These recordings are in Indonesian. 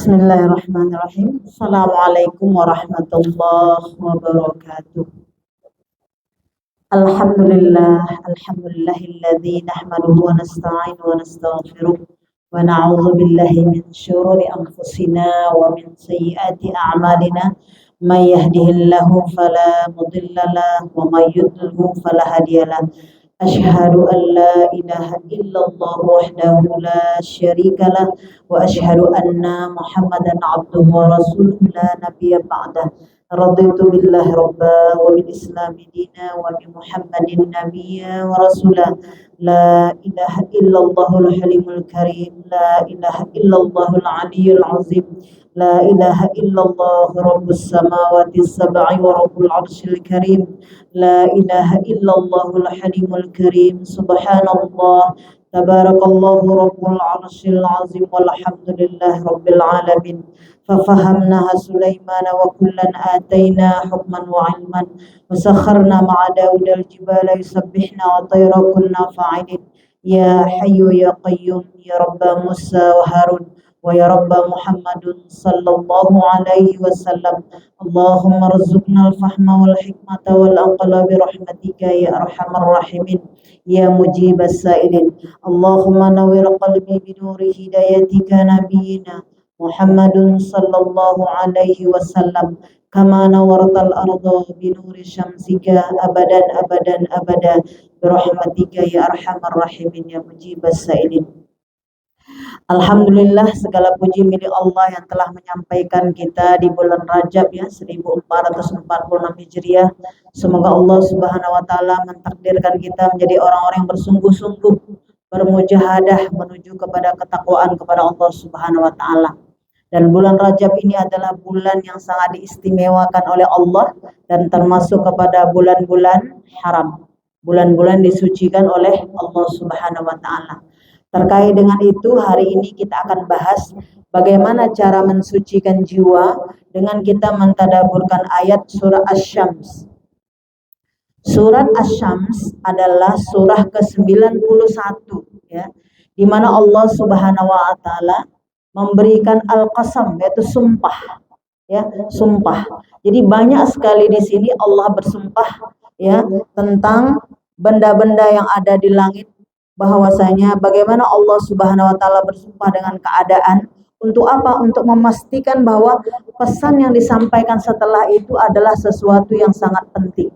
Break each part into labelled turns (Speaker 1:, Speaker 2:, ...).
Speaker 1: Bismillahirrahmanirrahim. Assalamualaikum warahmatullahi wabarakatuh. Alhamdulillahilladzi nahmaduhu wa nasta'inu wa nastaghfiruh wa na'udzu billahi min syururi anfusina wa min sayyiati a'malina. May yahdihillahu fala mudilla lahu wa may yudlilhu fala hadiya lahu. Asyhadu an la ilaha illallah wahdahu la syarika lah wa asyhadu anna Muhammadan abduhu wa rasuluhu la nabiyya ba'dah. Raditu billahi rabba wa bil islami dina wa bi Muhammadin nabiyya wa rasula. La ilaha illallahul halimul karim, la ilaha illallahul aliyyul azim, la ilaha illallah rabbus samawati sab'i wa rabbul arsyil karim. La ilaha illallahul halimul karim. Subhanallah, tabarakallahu rabbul arsyil azim, walhamdulillahi rabbil alamin. Fafahamnaha Sulaimana wa kullan atayna hukman wa ilman wa sakharna ma'a Daudal jibala yusabbihna wa tayra kunna fa'ilin. Ya hayyu ya qayyum ya rabba Musa wa Harun wa ya rabba Muhammadun sallallahu alaihi wasallam. Allahumma rzuqna al-fahma wal hikmata wal aqla bi rahmatika ya arhamar rahimin ya mujibas sa'ilin. Allahumma nawwir qalbi bi nuri hidayatika nabiyyina Muhammadun sallallahu alaihi wasallam kama nawartal arda bi nuri syamsika abadan abadan abada bi rahmatika ya arhamar rahimin ya mujibas sa'ilin. Alhamdulillah, segala puji milik Allah yang telah menyampaikan kita di bulan Rajab ya 1446 Hijriah. Semoga Allah Subhanahu wa taala mentakdirkan kita menjadi orang-orang yang bersungguh-sungguh bermujahadah menuju kepada ketakwaan kepada Allah Subhanahu wa taala. Dan bulan Rajab ini adalah bulan yang sangat diistimewakan oleh Allah dan termasuk kepada bulan-bulan haram. Bulan-bulan disucikan oleh Allah Subhanahu wa taala. Terkait dengan itu, hari ini kita akan bahas bagaimana cara mensucikan jiwa dengan kita mentadaburkan ayat surah Asy-Syams. Surat Asy-Syams adalah surah ke-91 ya, di mana Allah Subhanahu wa taala memberikan al-qasam, yaitu sumpah ya, sumpah. Jadi banyak sekali di sini Allah bersumpah ya tentang benda-benda yang ada di langit, bahwasanya bagaimana Allah Subhanahu wa taala bersumpah dengan keadaan untuk apa? Untuk memastikan bahwa pesan yang disampaikan setelah itu adalah sesuatu yang sangat penting.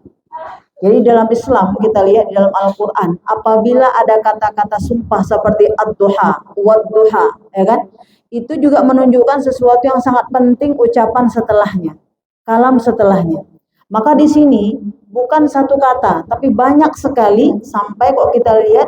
Speaker 1: Jadi dalam Islam kita lihat di dalam Al-Qur'an, apabila ada kata-kata sumpah seperti ad-duha, wad-duha, ya kan? Itu juga menunjukkan sesuatu yang sangat penting ucapan setelahnya, kalam setelahnya. Maka di sini bukan satu kata, tapi banyak sekali sampai kok kita lihat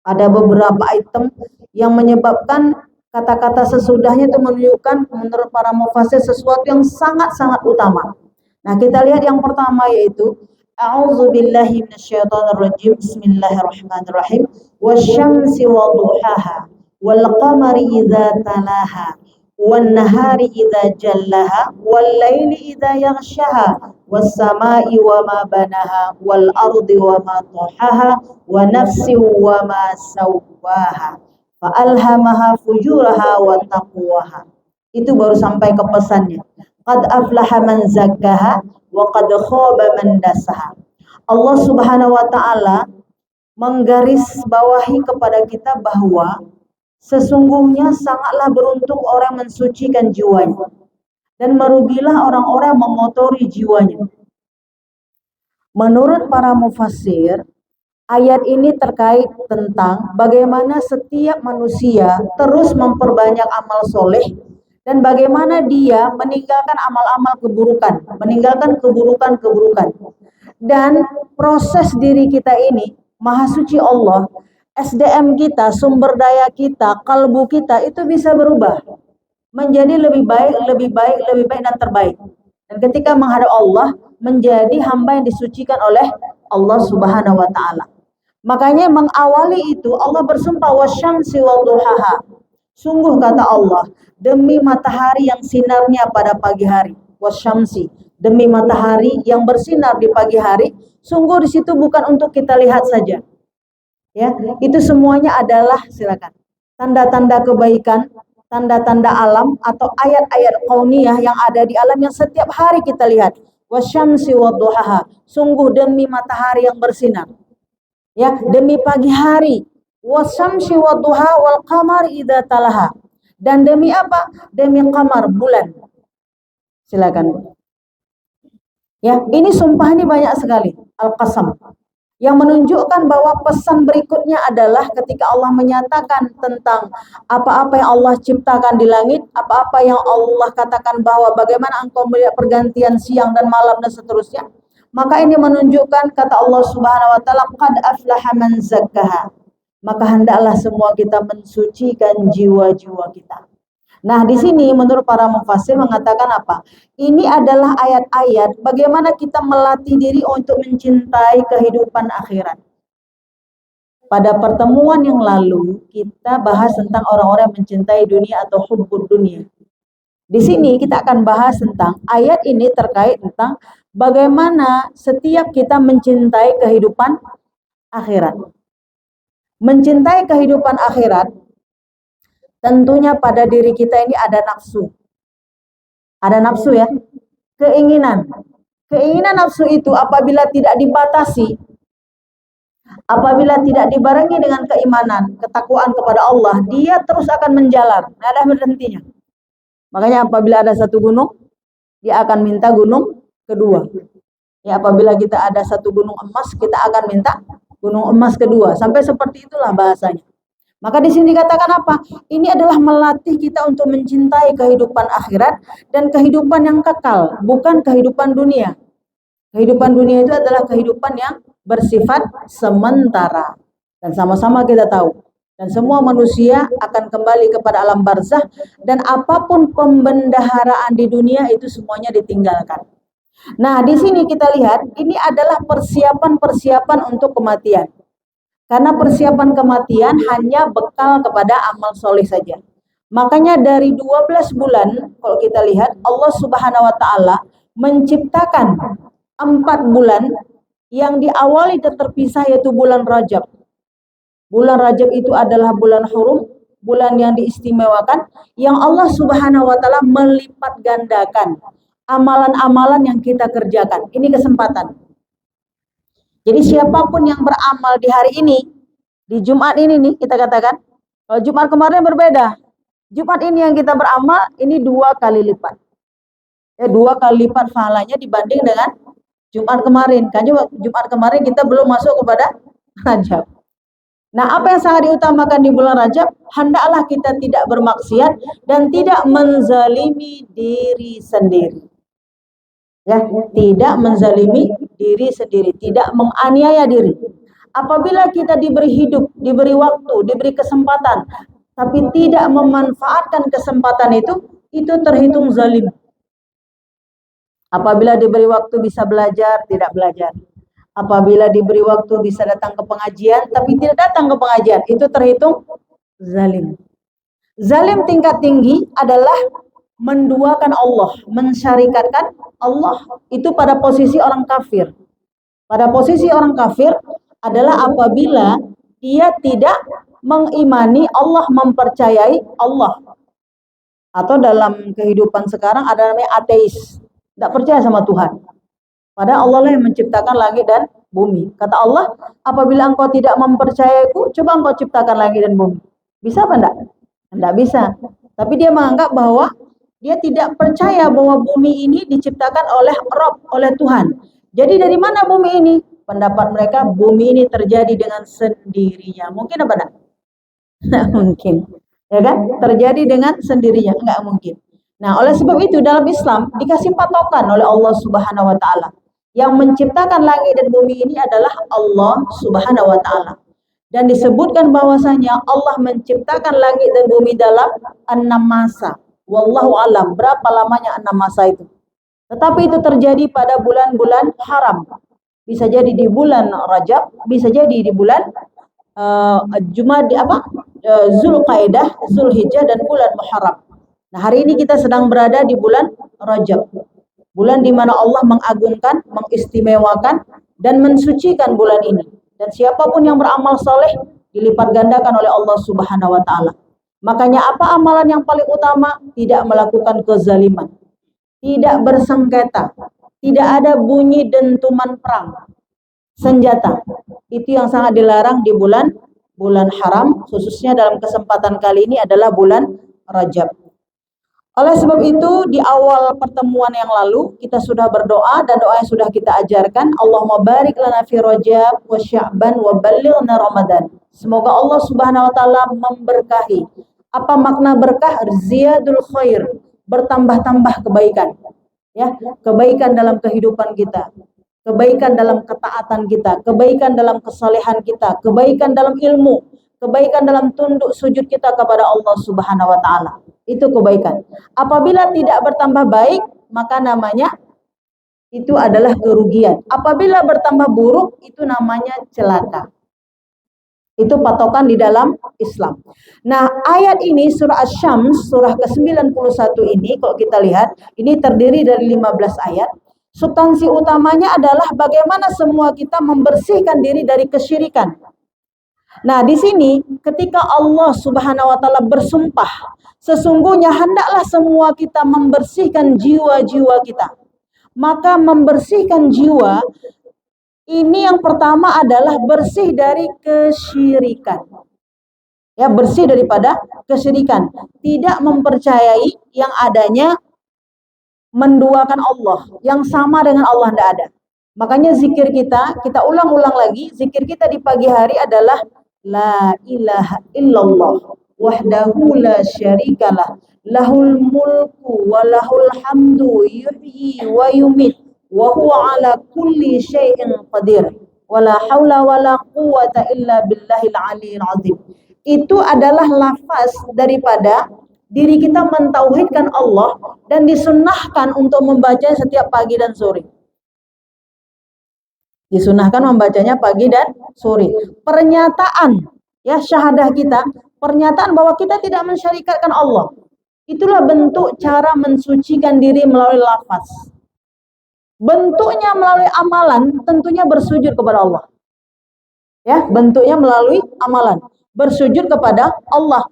Speaker 1: ada beberapa item yang menyebabkan kata-kata sesudahnya itu menunjukkan menurut para mufassir sesuatu yang sangat-sangat utama. Nah, kita lihat yang pertama yaitu a'udzubillahi minasyaitonirrajim. Bismillahirrahmanirrahim. Wasyamsi wadduhaha wal qamari idza talaha wan nahari idza jallaha wal laili idza yaghshaha was samai wa ma banaha wal ardi wa ma tahaha wa nafsi wa ma sawwaha fa alhamaha fujuraha wa taqwaha. Itu baru sampai ke pesannya. Qad aflaha man zakkaha wa qad khaba man dasaha. Allah Subhanahu wa taala menggarisbawahi kepada kita bahwa sesungguhnya sangatlah beruntung orang mensucikan jiwanya dan merugilah orang-orang yang mengotori jiwanya. Menurut para mufassir, ayat ini terkait tentang bagaimana setiap manusia terus memperbanyak amal soleh dan bagaimana dia meninggalkan amal-amal keburukan, meninggalkan keburukan-keburukan. Dan proses diri kita ini, Maha Suci Allah, SDM kita, sumber daya kita, kalbu kita itu bisa berubah menjadi lebih baik, lebih baik, lebih baik dan terbaik. Dan ketika menghadap Allah menjadi hamba yang disucikan oleh Allah Subhanahu wa taala. Makanya mengawali itu Allah bersumpah wasyamsi wadduhaha. Sungguh kata Allah, demi matahari yang sinarnya pada pagi hari. Wasyamsi, demi matahari yang bersinar di pagi hari. Sungguh di situ bukan untuk kita lihat saja. Ya, itu semuanya adalah silakan tanda-tanda kebaikan tanda-tanda alam atau ayat-ayat kauniyah yang ada di alam yang setiap hari kita lihat. Wasyamsi wadduhaha, sungguh demi matahari yang bersinar, ya, demi pagi hari. Wasyamsi wadduha wal qamar idza talaha, dan demi apa? Demi qamar, bulan. Silakan. Ya, ini sumpah ini banyak sekali, al-qasam, yang menunjukkan bahwa pesan berikutnya adalah ketika Allah menyatakan tentang apa-apa yang Allah ciptakan di langit, apa-apa yang Allah katakan bahwa bagaimana engkau melihat pergantian siang dan malam dan seterusnya, maka ini menunjukkan kata Allah Subhanahu wa taala, qad aflaha man zakkaha, maka hendaklah semua kita mensucikan jiwa-jiwa kita. Nah, di sini menurut para mufassir mengatakan apa? Ini adalah ayat-ayat bagaimana kita melatih diri untuk mencintai kehidupan akhirat. Pada pertemuan yang lalu kita bahas tentang orang-orang yang mencintai dunia atau hubbud dunia. Di sini kita akan bahas tentang ayat ini terkait tentang bagaimana setiap kita mencintai kehidupan akhirat. Mencintai kehidupan akhirat, tentunya pada diri kita ini ada nafsu. Ada nafsu ya, keinginan. Keinginan nafsu itu apabila tidak dibatasi, apabila tidak dibarengi dengan keimanan, ketakwaan kepada Allah, dia terus akan menjalar, tidak ada berhentinya. Makanya apabila ada satu gunung, dia akan minta gunung kedua. Ya, apabila kita ada satu gunung emas, kita akan minta gunung emas kedua. Sampai seperti itulah bahasanya. Maka di sini dikatakan apa? Ini adalah melatih kita untuk mencintai kehidupan akhirat dan kehidupan yang kekal, bukan kehidupan dunia. Kehidupan dunia itu adalah kehidupan yang bersifat sementara. Dan sama-sama kita tahu, dan semua manusia akan kembali kepada alam barzah, dan apapun pembendaharaan di dunia itu semuanya ditinggalkan. Nah, di sini kita lihat, ini adalah persiapan-persiapan untuk kematian. Karena persiapan kematian hanya bekal kepada amal soleh saja. Makanya dari 12 bulan, kalau kita lihat, Allah Subhanahu wa Ta'ala menciptakan 4 bulan yang diawali dan terpisah, yaitu bulan Rajab. Bulan Rajab itu adalah bulan hurum, bulan yang diistimewakan, yang Allah Subhanahu wa Ta'ala melipat gandakan amalan-amalan yang kita kerjakan. Ini kesempatan. Jadi siapapun yang beramal di hari ini, di Jumat ini nih kita katakan, kalau Jumat kemarin berbeda, Jumat ini yang kita beramal ini 2 kali lipat. Ya, 2 kali lipat pahalanya dibanding dengan Jumat kemarin. Kan Jumat kemarin kita belum masuk kepada Rajab. Nah, apa yang sangat diutamakan di bulan Rajab? Hendaklah kita tidak bermaksiat dan tidak menzalimi diri sendiri. Ya, tidak menzalimi diri sendiri, tidak menganiaya diri. Apabila kita diberi hidup, diberi waktu, diberi kesempatan, tapi tidak memanfaatkan kesempatan itu terhitung zalim. Apabila diberi waktu bisa belajar, tidak belajar. Apabila diberi waktu bisa datang ke pengajian, tapi tidak datang ke pengajian, itu terhitung zalim. Zalim tingkat tinggi adalah menduakan Allah, mensyarikatkan Allah, itu pada posisi orang kafir. Pada posisi orang kafir adalah apabila dia tidak mengimani Allah, mempercayai Allah. Atau dalam kehidupan sekarang ada namanya ateis, tidak percaya sama Tuhan. Padahal Allah lah yang menciptakan langit dan bumi. Kata Allah, apabila engkau tidak mempercayaiku, coba engkau ciptakan langit dan bumi. Bisa apa enggak? Enggak bisa. Tapi dia menganggap bahwa dia tidak percaya bahwa bumi ini diciptakan oleh Rabb, oleh Tuhan. Jadi dari mana bumi ini? Pendapat mereka, bumi ini terjadi dengan sendirinya. Mungkin apa enggak? Enggak mungkin. Ya kan? Terjadi dengan sendirinya, enggak mungkin. Nah, oleh sebab itu dalam Islam dikasih patokan oleh Allah Subhanahu wa Ta'ala. Yang menciptakan langit dan bumi ini adalah Allah Subhanahu wa Ta'ala. Dan disebutkan bahwasanya Allah menciptakan langit dan bumi dalam 6 masa. Wallahu alam, berapa lamanya 6 masa itu. Tetapi itu terjadi pada bulan-bulan haram. Bisa jadi di bulan Rajab, bisa jadi di bulan Zulqaidah, Zulhijjah, dan bulan Muharram. Nah, hari ini kita sedang berada di bulan Rajab. Bulan di mana Allah mengagungkan, mengistimewakan, dan mensucikan bulan ini. Dan siapapun yang beramal soleh dilipat gandakan oleh Allah Subhanahu wa Ta'ala. Makanya apa amalan yang paling utama? Tidak melakukan kezaliman, tidak bersengketa, tidak ada bunyi dentuman perang, senjata. Itu yang sangat dilarang di bulan haram, khususnya dalam kesempatan kali ini adalah bulan Rajab. Oleh sebab itu, di awal pertemuan yang lalu kita sudah berdoa dan doa yang sudah kita ajarkan, Allahumma barik lana fi Rajab wa Sya'ban wa ballighna Ramadan. Semoga Allah Subhanahu wa taala memberkahi. Apa makna berkah? Ziyadul khair, bertambah-tambah kebaikan. Ya, kebaikan dalam kehidupan kita, kebaikan dalam ketaatan kita, kebaikan dalam kesalehan kita, kebaikan dalam ilmu, kebaikan dalam tunduk sujud kita kepada Allah Subhanahu wa taala. Itu kebaikan. Apabila tidak bertambah baik, maka namanya itu adalah kerugian. Apabila bertambah buruk, itu namanya celaka. Itu patokan di dalam Islam. Nah, ayat ini surah Asy-Syams, surah ke-91 ini kalau kita lihat, ini terdiri dari 15 ayat. Substansi utamanya adalah bagaimana semua kita membersihkan diri dari kesyirikan. Nah, di sini ketika Allah Subhanahu wa taala bersumpah, sesungguhnya hendaklah semua kita membersihkan jiwa-jiwa kita. Maka membersihkan jiwa ini yang pertama adalah bersih dari kesyirikan. Ya, bersih daripada kesyirikan. Tidak mempercayai yang adanya menduakan Allah, yang sama dengan Allah tidak ada. Makanya zikir kita ulang-ulang lagi, zikir kita di pagi hari adalah la ilaha illallah wahdahu la syarikalah lahul mulku wa lahul hamdu yuhyi wa yumit wa huwa ala kulli syai'in qadir wala haula wala quwwata illa billahil aliyil azim. Itu adalah lafaz daripada diri kita mentauhidkan Allah dan disunnahkan untuk membaca setiap pagi dan sore. Disunahkan membacanya pagi dan sore. Pernyataan ya syahadah kita, pernyataan bahwa kita tidak mensyarikatkan Allah. Itulah bentuk cara mensucikan diri melalui lafaz. Bentuknya melalui amalan, tentunya bersujud kepada Allah. Ya, bentuknya melalui amalan, bersujud kepada Allah.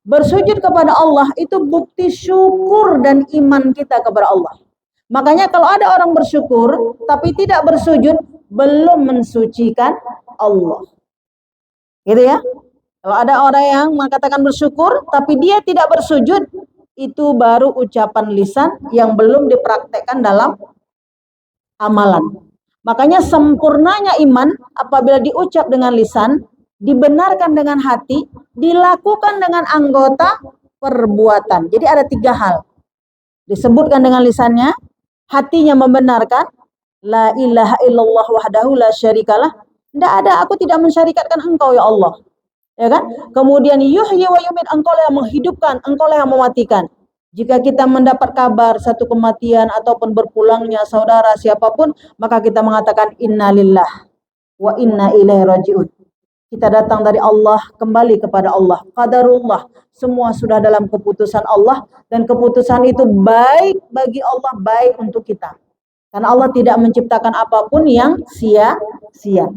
Speaker 1: Bersujud kepada Allah itu bukti syukur dan iman kita kepada Allah. Makanya kalau ada orang bersyukur tapi tidak bersujud, belum mensucikan Allah. Gitu ya. Kalau ada orang yang mengatakan bersyukur tapi dia tidak bersujud, itu baru ucapan lisan yang belum dipraktekkan dalam amalan. Makanya sempurnanya iman apabila diucap dengan lisan, dibenarkan dengan hati, dilakukan dengan anggota perbuatan. Jadi ada 3 hal. Disebutkan dengan lisannya, hatinya membenarkan, la ilaha illallah wahdahu la syarikalah. Tidak ada, aku tidak mensyarikatkan engkau ya Allah. Ya kan? Kemudian yuhyi wa yumit, engkau yang menghidupkan, engkau yang mematikan. Jika kita mendapat kabar satu kematian ataupun berpulangnya saudara siapapun, maka kita mengatakan innalillah wa inna ilaihi rajiun. Kita datang dari Allah, kembali kepada Allah. Qadarullah, semua sudah dalam keputusan Allah dan keputusan itu baik bagi Allah, baik untuk kita. Karena Allah tidak menciptakan apapun yang sia-sia.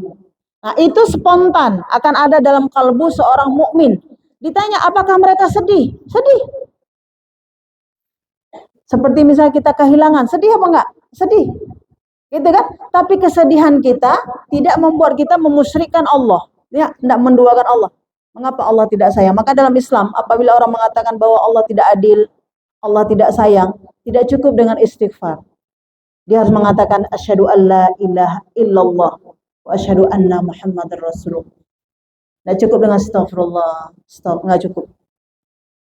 Speaker 1: Nah, itu spontan akan ada dalam kalbu seorang mukmin. Ditanya apakah mereka sedih? Sedih. Seperti misalnya kita kehilangan, sedih apa enggak? Sedih. Gitu kan? Tapi kesedihan kita tidak membuat kita memusyrikkan Allah. Ya, tidak menduakan Allah. Mengapa Allah tidak sayang? Maka dalam Islam, apabila orang mengatakan bahwa Allah tidak adil, Allah tidak sayang, tidak cukup dengan istighfar. Dia harus mengatakan asyhadu alla ilaha illallah wa asyhadu anna Muhammadar Rasulullah. Tidak cukup dengan astagfirullah, nggak cukup.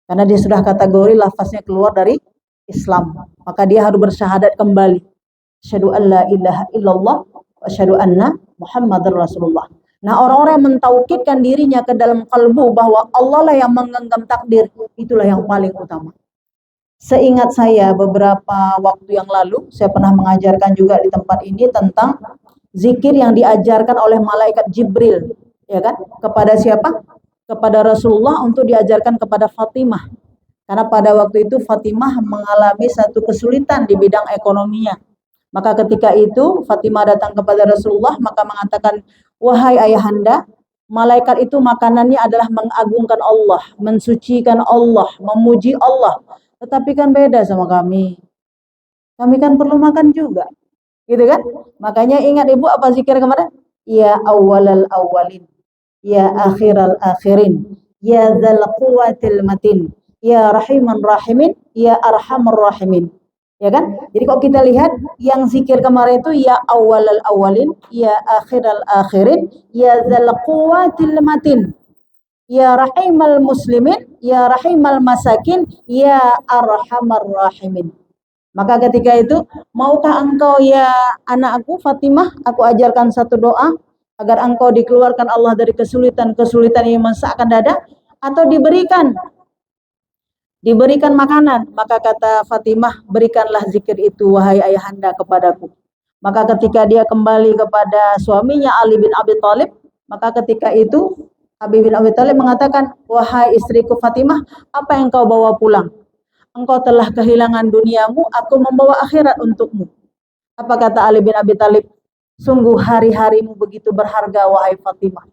Speaker 1: Karena dia sudah kategori lafaznya keluar dari Islam, maka dia harus bersyahadat kembali. Asyhadu alla ilaha illallah wa asyhadu anna Muhammadar Rasulullah. Nah, orang-orang yang mentaukidkan dirinya ke dalam kalbu bahwa Allah lah yang menggenggam takdir, itulah yang paling utama. Seingat saya beberapa waktu yang lalu, saya pernah mengajarkan juga di tempat ini tentang zikir yang diajarkan oleh malaikat Jibril, ya kan? Kepada siapa? Kepada Rasulullah untuk diajarkan kepada Fatimah. Karena pada waktu itu Fatimah mengalami satu kesulitan di bidang ekonominya. Maka ketika itu Fatimah datang kepada Rasulullah, maka mengatakan, wahai ayahanda, Malaikat itu makanannya adalah mengagungkan Allah, mensucikan Allah, memuji Allah. Tetapi kan beda sama kami. Kami kan perlu makan juga. Gitu kan? Makanya ingat Ibu apa zikir kemarin? Ya awwalal awwalin, ya akhiral akhirin, ya dzal quwwatil matin, ya rahiman rahimin, ya arhamar rahimin. Ya kan? Jadi kok kita lihat yang zikir kemarin itu ya awwalal awwalin, ya akhiral akhirin, ya dzal quwwatil matin, ya rahimal muslimin, ya rahimal masakin, ya arhamar rahimin. Maka ketika itu, maukah engkau ya anakku Fatimah, aku ajarkan satu doa agar engkau dikeluarkan Allah dari kesulitan-kesulitan yang mensakkan dada, atau diberikan makanan. Maka kata Fatimah, berikanlah zikir itu wahai ayahanda kepadaku. Maka ketika dia kembali kepada suaminya Ali bin Abi Thalib, maka ketika itu Ali bin Abi Thalib mengatakan, wahai istriku Fatimah, apa yang kau bawa pulang? Engkau telah kehilangan duniamu, aku membawa akhirat untukmu. Apa kata Ali bin Abi Thalib? Sungguh hari-harimu begitu berharga, wahai Fatimah.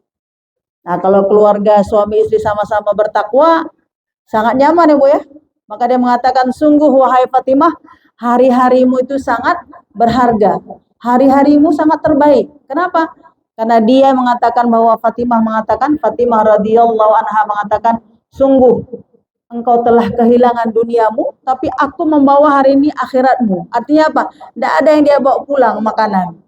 Speaker 1: Nah, kalau keluarga suami istri sama-sama bertakwa, sangat nyaman ya Bu ya. Maka dia mengatakan, sungguh wahai Fatimah, hari-harimu itu sangat berharga. Hari-harimu sangat terbaik. Kenapa? Karena dia mengatakan bahwa Fatimah radhiyallahu anha mengatakan, sungguh engkau telah kehilangan duniamu, tapi aku membawa hari ini akhiratmu. Artinya apa? Tidak ada yang dia bawa pulang makanan.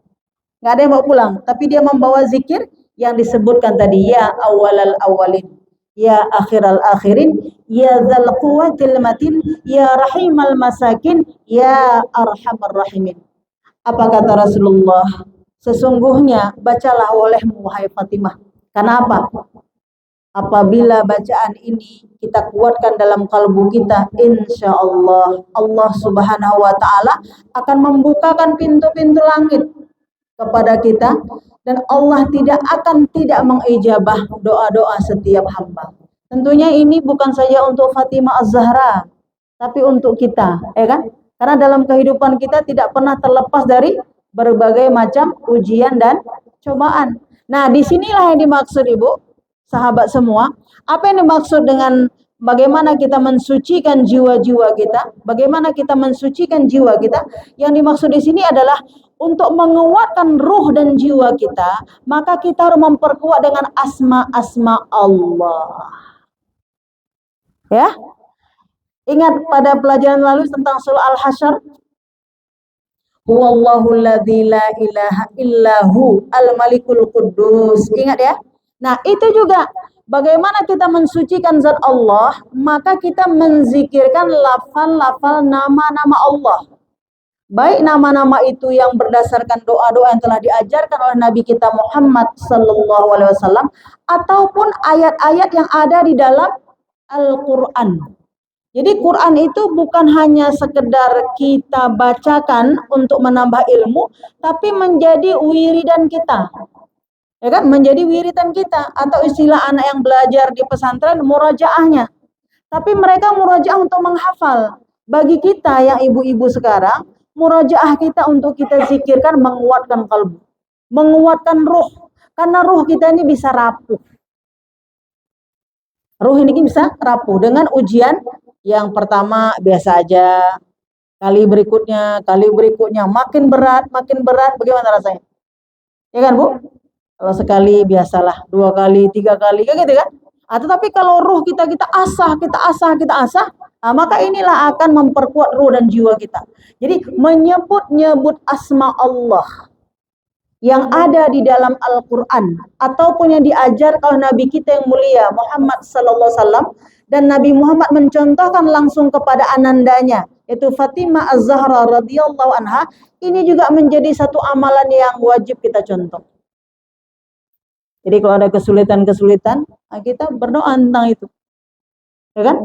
Speaker 1: Nggak ada yang bawa pulang, tapi dia membawa zikir yang disebutkan tadi, ya awalal awalin, ya akhiral akhirin, ya dzal quwwatil matin, ya rahimal masakin, ya arhamar rahimin. Apa kata Rasulullah? Sesungguhnya bacalah olehmu wahai Fatimah. Kenapa? Apabila bacaan ini kita kuatkan dalam kalbu kita, insya Allah Allah Subhanahu wa Ta'ala akan membukakan pintu-pintu langit kepada kita, dan Allah tidak mengijabah doa-doa setiap hamba. Tentunya ini bukan saja untuk Fatimah Az-Zahra, tapi untuk kita, ya kan? Karena dalam kehidupan kita tidak pernah terlepas dari berbagai macam ujian dan cobaan. Nah, disinilah yang dimaksud Ibu, sahabat semua, apa yang dimaksud dengan bagaimana kita mensucikan jiwa-jiwa kita, bagaimana kita mensucikan jiwa kita, yang dimaksud di sini adalah untuk menguatkan ruh dan jiwa kita, maka kita harus memperkuat dengan asma-asma Allah. Ya, ingat pada pelajaran lalu tentang surah Al-Hasyr, Huwallahu alladzi la ilaha illahu al-malikul quddus. Ingat ya. Nah, itu juga bagaimana kita mensucikan zat Allah, maka kita menzikirkan lafal-lafal nama-nama Allah. Baik nama-nama itu yang berdasarkan doa-doa yang telah diajarkan oleh Nabi kita Muhammad sallallahu alaihi wasallam, ataupun ayat-ayat yang ada di dalam Al-Qur'an. Jadi Quran itu bukan hanya sekedar kita bacakan untuk menambah ilmu, tapi menjadi wiridan kita. Ya kan? Menjadi wiridan kita, atau istilah anak yang belajar di pesantren, murajaahnya. Tapi mereka murajaah untuk menghafal. Bagi kita yang ibu-ibu sekarang, murajaah kita untuk kita zikirkan menguatkan kalbu, menguatkan ruh. Karena ruh kita ini bisa rapuh. Ruh ini bisa rapuh dengan ujian yang pertama biasa aja, kali berikutnya makin berat, bagaimana rasanya? Ya kan Bu? Kalau sekali biasalah, 2 kali, 3 kali, kayak gitu kan? Tetapi kalau ruh kita asah, maka inilah akan memperkuat ruh dan jiwa kita. Jadi menyebut-nyebut asma Allah yang ada di dalam Al-Quran, ataupun yang diajar oleh Nabi kita yang mulia Muhammad sallallahu alaihi wasallam, dan Nabi Muhammad mencontohkan langsung kepada anandanya, yaitu Fatimah Az-Zahra radhiyallahu anha, ini juga menjadi satu amalan yang wajib kita contoh. Jadi kalau ada kesulitan-kesulitan, kita berdoa tentang itu. Ya kan?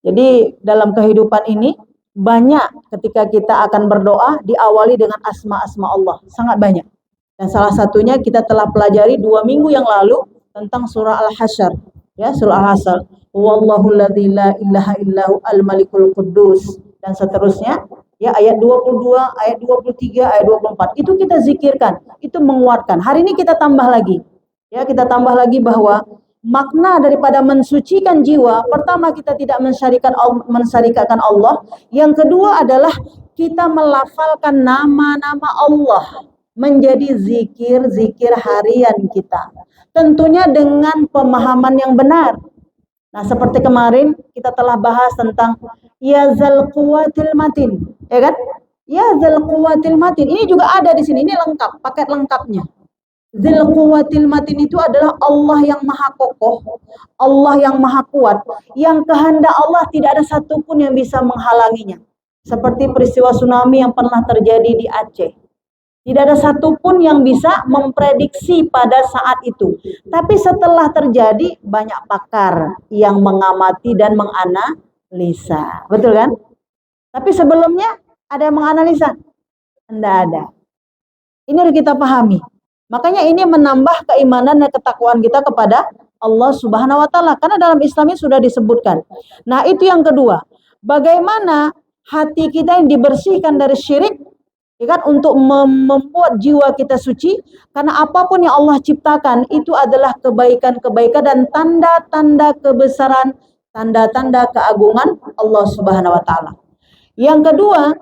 Speaker 1: Jadi dalam kehidupan ini banyak ketika kita akan berdoa diawali dengan asma-asma Allah, sangat banyak. Dan salah satunya kita telah pelajari 2 minggu yang lalu tentang surah Al-Hasyr. Ya, surah Al-Hasyr. Wallahu alladzi la ilaha illahu al-malikul quddus, dan seterusnya. Ya, ayat 22, ayat 23, ayat 24. Itu kita zikirkan, itu menguatkan. Hari ini kita tambah lagi. Ya, kita tambah lagi bahwa makna daripada mensucikan jiwa, pertama kita tidak mensyarikatkan Allah, yang kedua adalah kita melafalkan nama-nama Allah menjadi zikir-zikir harian kita. Tentunya dengan pemahaman yang benar. Nah, seperti kemarin kita telah bahas tentang ya zal quwatil matin, ya kan? Ya zal quwatil matin. Ini juga ada di sini. Ini lengkap, paket lengkapnya. Dzil quwwatil matin itu adalah Allah yang maha kokoh, Allah yang maha kuat, yang kehendak Allah tidak ada satupun yang bisa menghalanginya. Seperti peristiwa tsunami yang pernah terjadi di Aceh. Tidak ada satupun yang bisa memprediksi pada saat itu. Tapi setelah terjadi, banyak pakar yang mengamati dan menganalisa. Betul kan? Tapi sebelumnya ada yang menganalisa? Tidak ada. Ini harus kita pahami. Makanya ini menambah keimanan dan ketakwaan kita kepada Allah Subhanahu wa taala, karena dalam Islam ini sudah disebutkan. Nah, itu yang kedua. Bagaimana hati kita yang dibersihkan dari syirik, ya kan, untuk membuat jiwa kita suci, karena apapun yang Allah ciptakan itu adalah kebaikan-kebaikan dan tanda-tanda kebesaran, tanda-tanda keagungan Allah Subhanahu wa taala. Yang kedua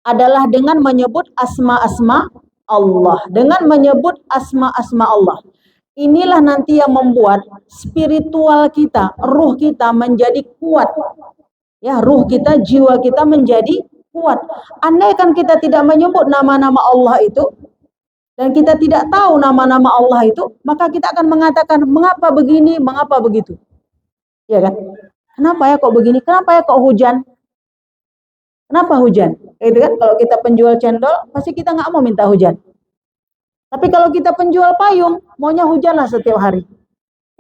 Speaker 1: adalah dengan menyebut asma-asma Allah, dengan menyebut asma-asma Allah. Inilah nanti yang membuat spiritual kita, ruh kita menjadi kuat. Ya, ruh kita, jiwa kita menjadi kuat. Andaikan kita tidak menyebut nama-nama Allah itu, dan kita tidak tahu nama-nama Allah itu, maka kita akan mengatakan, mengapa begini, mengapa begitu. Ya kan? Kenapa ya kok begini? Kenapa ya kok hujan? Kenapa hujan? Itu kan, kalau kita penjual cendol, pasti kita nggak mau minta hujan. Tapi kalau kita penjual payung, maunya hujan lah setiap hari.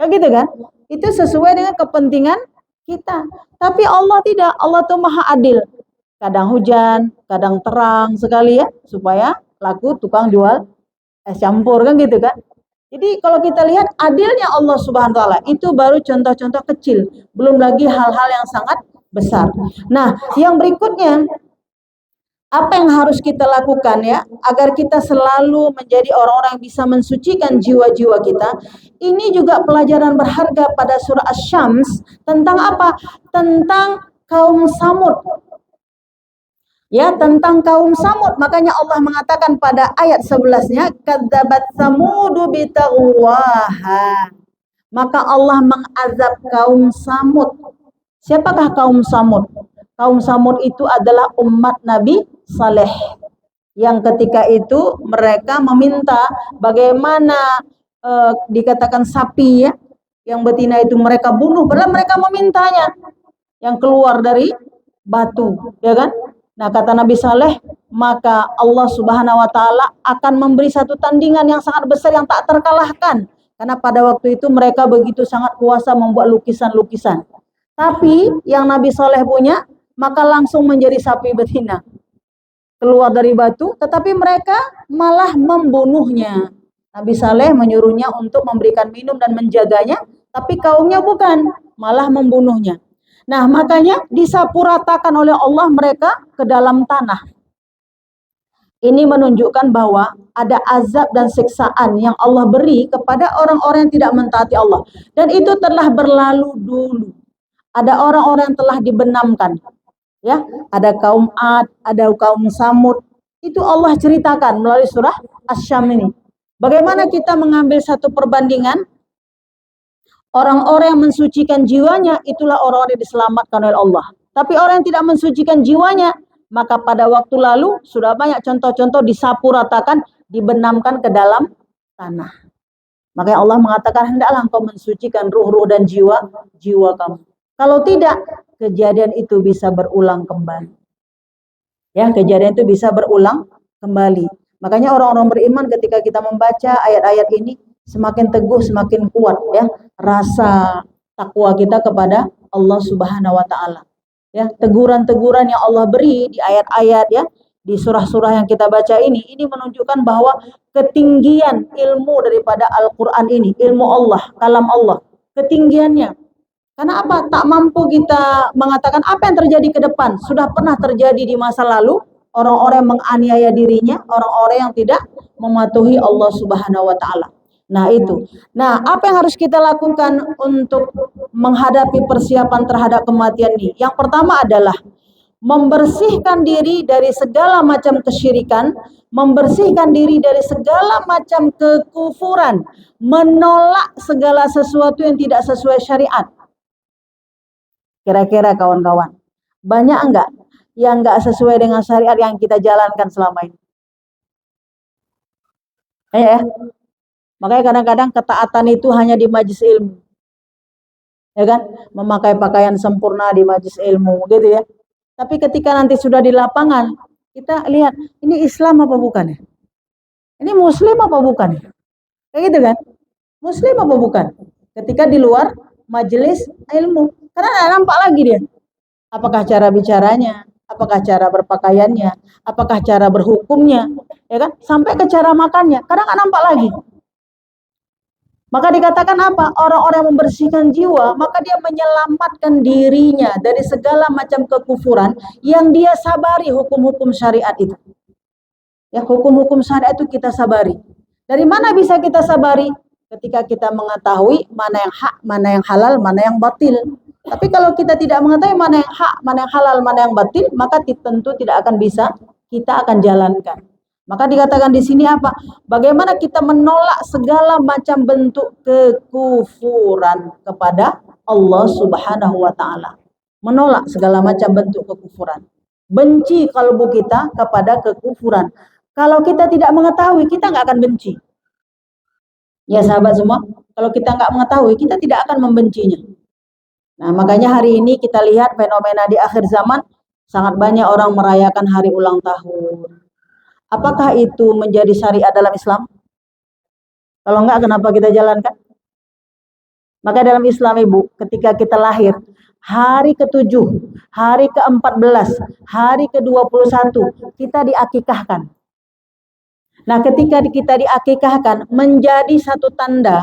Speaker 1: Ya gitu kan? Itu sesuai dengan kepentingan kita. Tapi Allah tidak. Allah tuh maha adil. Kadang hujan, kadang terang sekali ya, supaya laku tukang jual es campur kan gitu kan. Jadi kalau kita lihat adilnya Allah Subhanahu wa taala, itu baru contoh-contoh kecil. Belum lagi hal-hal yang sangat besar. Nah, yang berikutnya, apa yang harus kita lakukan ya, agar kita selalu menjadi orang-orang yang bisa mensucikan jiwa-jiwa kita. Ini juga pelajaran berharga pada surah Asy-Syams tentang apa? Tentang kaum Samud. Ya, tentang kaum Samud. Makanya Allah mengatakan pada ayat 11-nya, kadzabat samudu bitagwaha. Maka Allah mengazab kaum Samud. Siapakah kaum Samud? Kaum Samud itu adalah umat Nabi Saleh. Yang ketika itu mereka meminta bagaimana dikatakan sapi ya, yang betina itu mereka bunuh, padahal mereka memintanya yang keluar dari batu, ya kan? Nah, kata Nabi Saleh, maka Allah Subhanahu wa taala akan memberi satu tandingan yang sangat besar yang tak terkalahkan. Karena pada waktu itu mereka begitu sangat kuasa membuat lukisan-lukisan. Tapi yang Nabi Saleh punya, maka langsung menjadi sapi betina. Keluar dari batu, tetapi mereka malah membunuhnya. Nabi Saleh menyuruhnya untuk memberikan minum dan menjaganya, tapi kaumnya bukan, malah membunuhnya. Nah, makanya disapu ratakan oleh Allah mereka ke dalam tanah. Ini menunjukkan bahwa ada azab dan siksaan yang Allah beri kepada orang-orang yang tidak mentaati Allah. Dan itu telah berlalu dulu. Ada orang-orang yang telah dibenamkan. Ya, ada kaum Ad, ada kaum Samud. Itu Allah ceritakan melalui surah Asy-Syams ini. Bagaimana kita mengambil satu perbandingan? Orang-orang yang mensucikan jiwanya, itulah orang-orang yang diselamatkan oleh Allah. Tapi orang yang tidak mensucikan jiwanya, maka pada waktu lalu sudah banyak contoh-contoh disapu ratakan, dibenamkan ke dalam tanah. Makanya Allah mengatakan, hendaklah engkau mensucikan ruh-ruh dan jiwa kamu. Kalau tidak, kejadian itu bisa berulang kembali. Ya, kejadian itu bisa berulang kembali. Makanya orang-orang beriman ketika kita membaca ayat-ayat ini, semakin teguh, semakin kuat ya rasa takwa kita kepada Allah Subhanahu wa taala. Ya, teguran-teguran yang Allah beri di ayat-ayat ya, di surah-surah yang kita baca ini menunjukkan bahwa ketinggian ilmu daripada Al-Qur'an ini, ilmu Allah, kalam Allah, ketinggiannya. Karena apa? Tak mampu kita mengatakan apa yang terjadi ke depan. Sudah pernah terjadi di masa lalu, orang-orang yang menganiaya dirinya, orang-orang yang tidak mematuhi Allah Subhanahu wa taala. Nah itu. Nah apa yang harus kita lakukan untuk menghadapi persiapan terhadap kematian ini? Yang pertama adalah membersihkan diri dari segala macam kesyirikan, membersihkan diri dari segala macam kekufuran, menolak segala sesuatu yang tidak sesuai syariat. Kira-kira kawan-kawan, banyak enggak yang enggak sesuai dengan syariat yang kita jalankan selama ini? Ya. Makanya kadang-kadang ketaatan itu hanya di majelis ilmu. Ya kan? Memakai pakaian sempurna di majelis ilmu gitu ya. Tapi ketika nanti sudah di lapangan, kita lihat ini Islam apa bukan ya? Ini Muslim apa bukan ya? Kayak gitu kan? Muslim apa bukan? Ketika di luar majelis ilmu. Karena nggak nampak lagi dia. Apakah cara bicaranya? Apakah cara berpakaiannya? Apakah cara berhukumnya? Ya kan? Sampai ke cara makannya. Kadang nggak nampak lagi. Maka dikatakan apa? Orang-orang yang membersihkan jiwa, maka dia menyelamatkan dirinya dari segala macam kekufuran yang dia sabari hukum-hukum syariat itu. Ya, hukum-hukum syariat itu kita sabari. Dari mana bisa kita sabari? Ketika kita mengetahui mana yang hak, mana yang halal, mana yang batil. Tapi kalau kita tidak mengetahui mana yang hak, mana yang halal, mana yang batil, maka tentu tidak akan bisa kita akan jalankan. Maka dikatakan di sini apa? Bagaimana kita menolak segala macam bentuk kekufuran kepada Allah Subhanahu wa taala. Menolak segala macam bentuk kekufuran. Benci kalbu kita kepada kekufuran. Kalau kita tidak mengetahui, kita nggak akan benci. Ya sahabat semua, kalau kita nggak mengetahui, kita tidak akan membencinya. Nah, makanya hari ini kita lihat fenomena di akhir zaman, sangat banyak orang merayakan hari ulang tahun. Apakah itu menjadi syariat dalam Islam? Kalau enggak, kenapa kita jalankan? Maka dalam Islam, Ibu, ketika kita lahir, hari ke-7, hari ke-14, hari ke-21, kita diakikahkan. Nah, ketika kita diakikahkan, menjadi satu tanda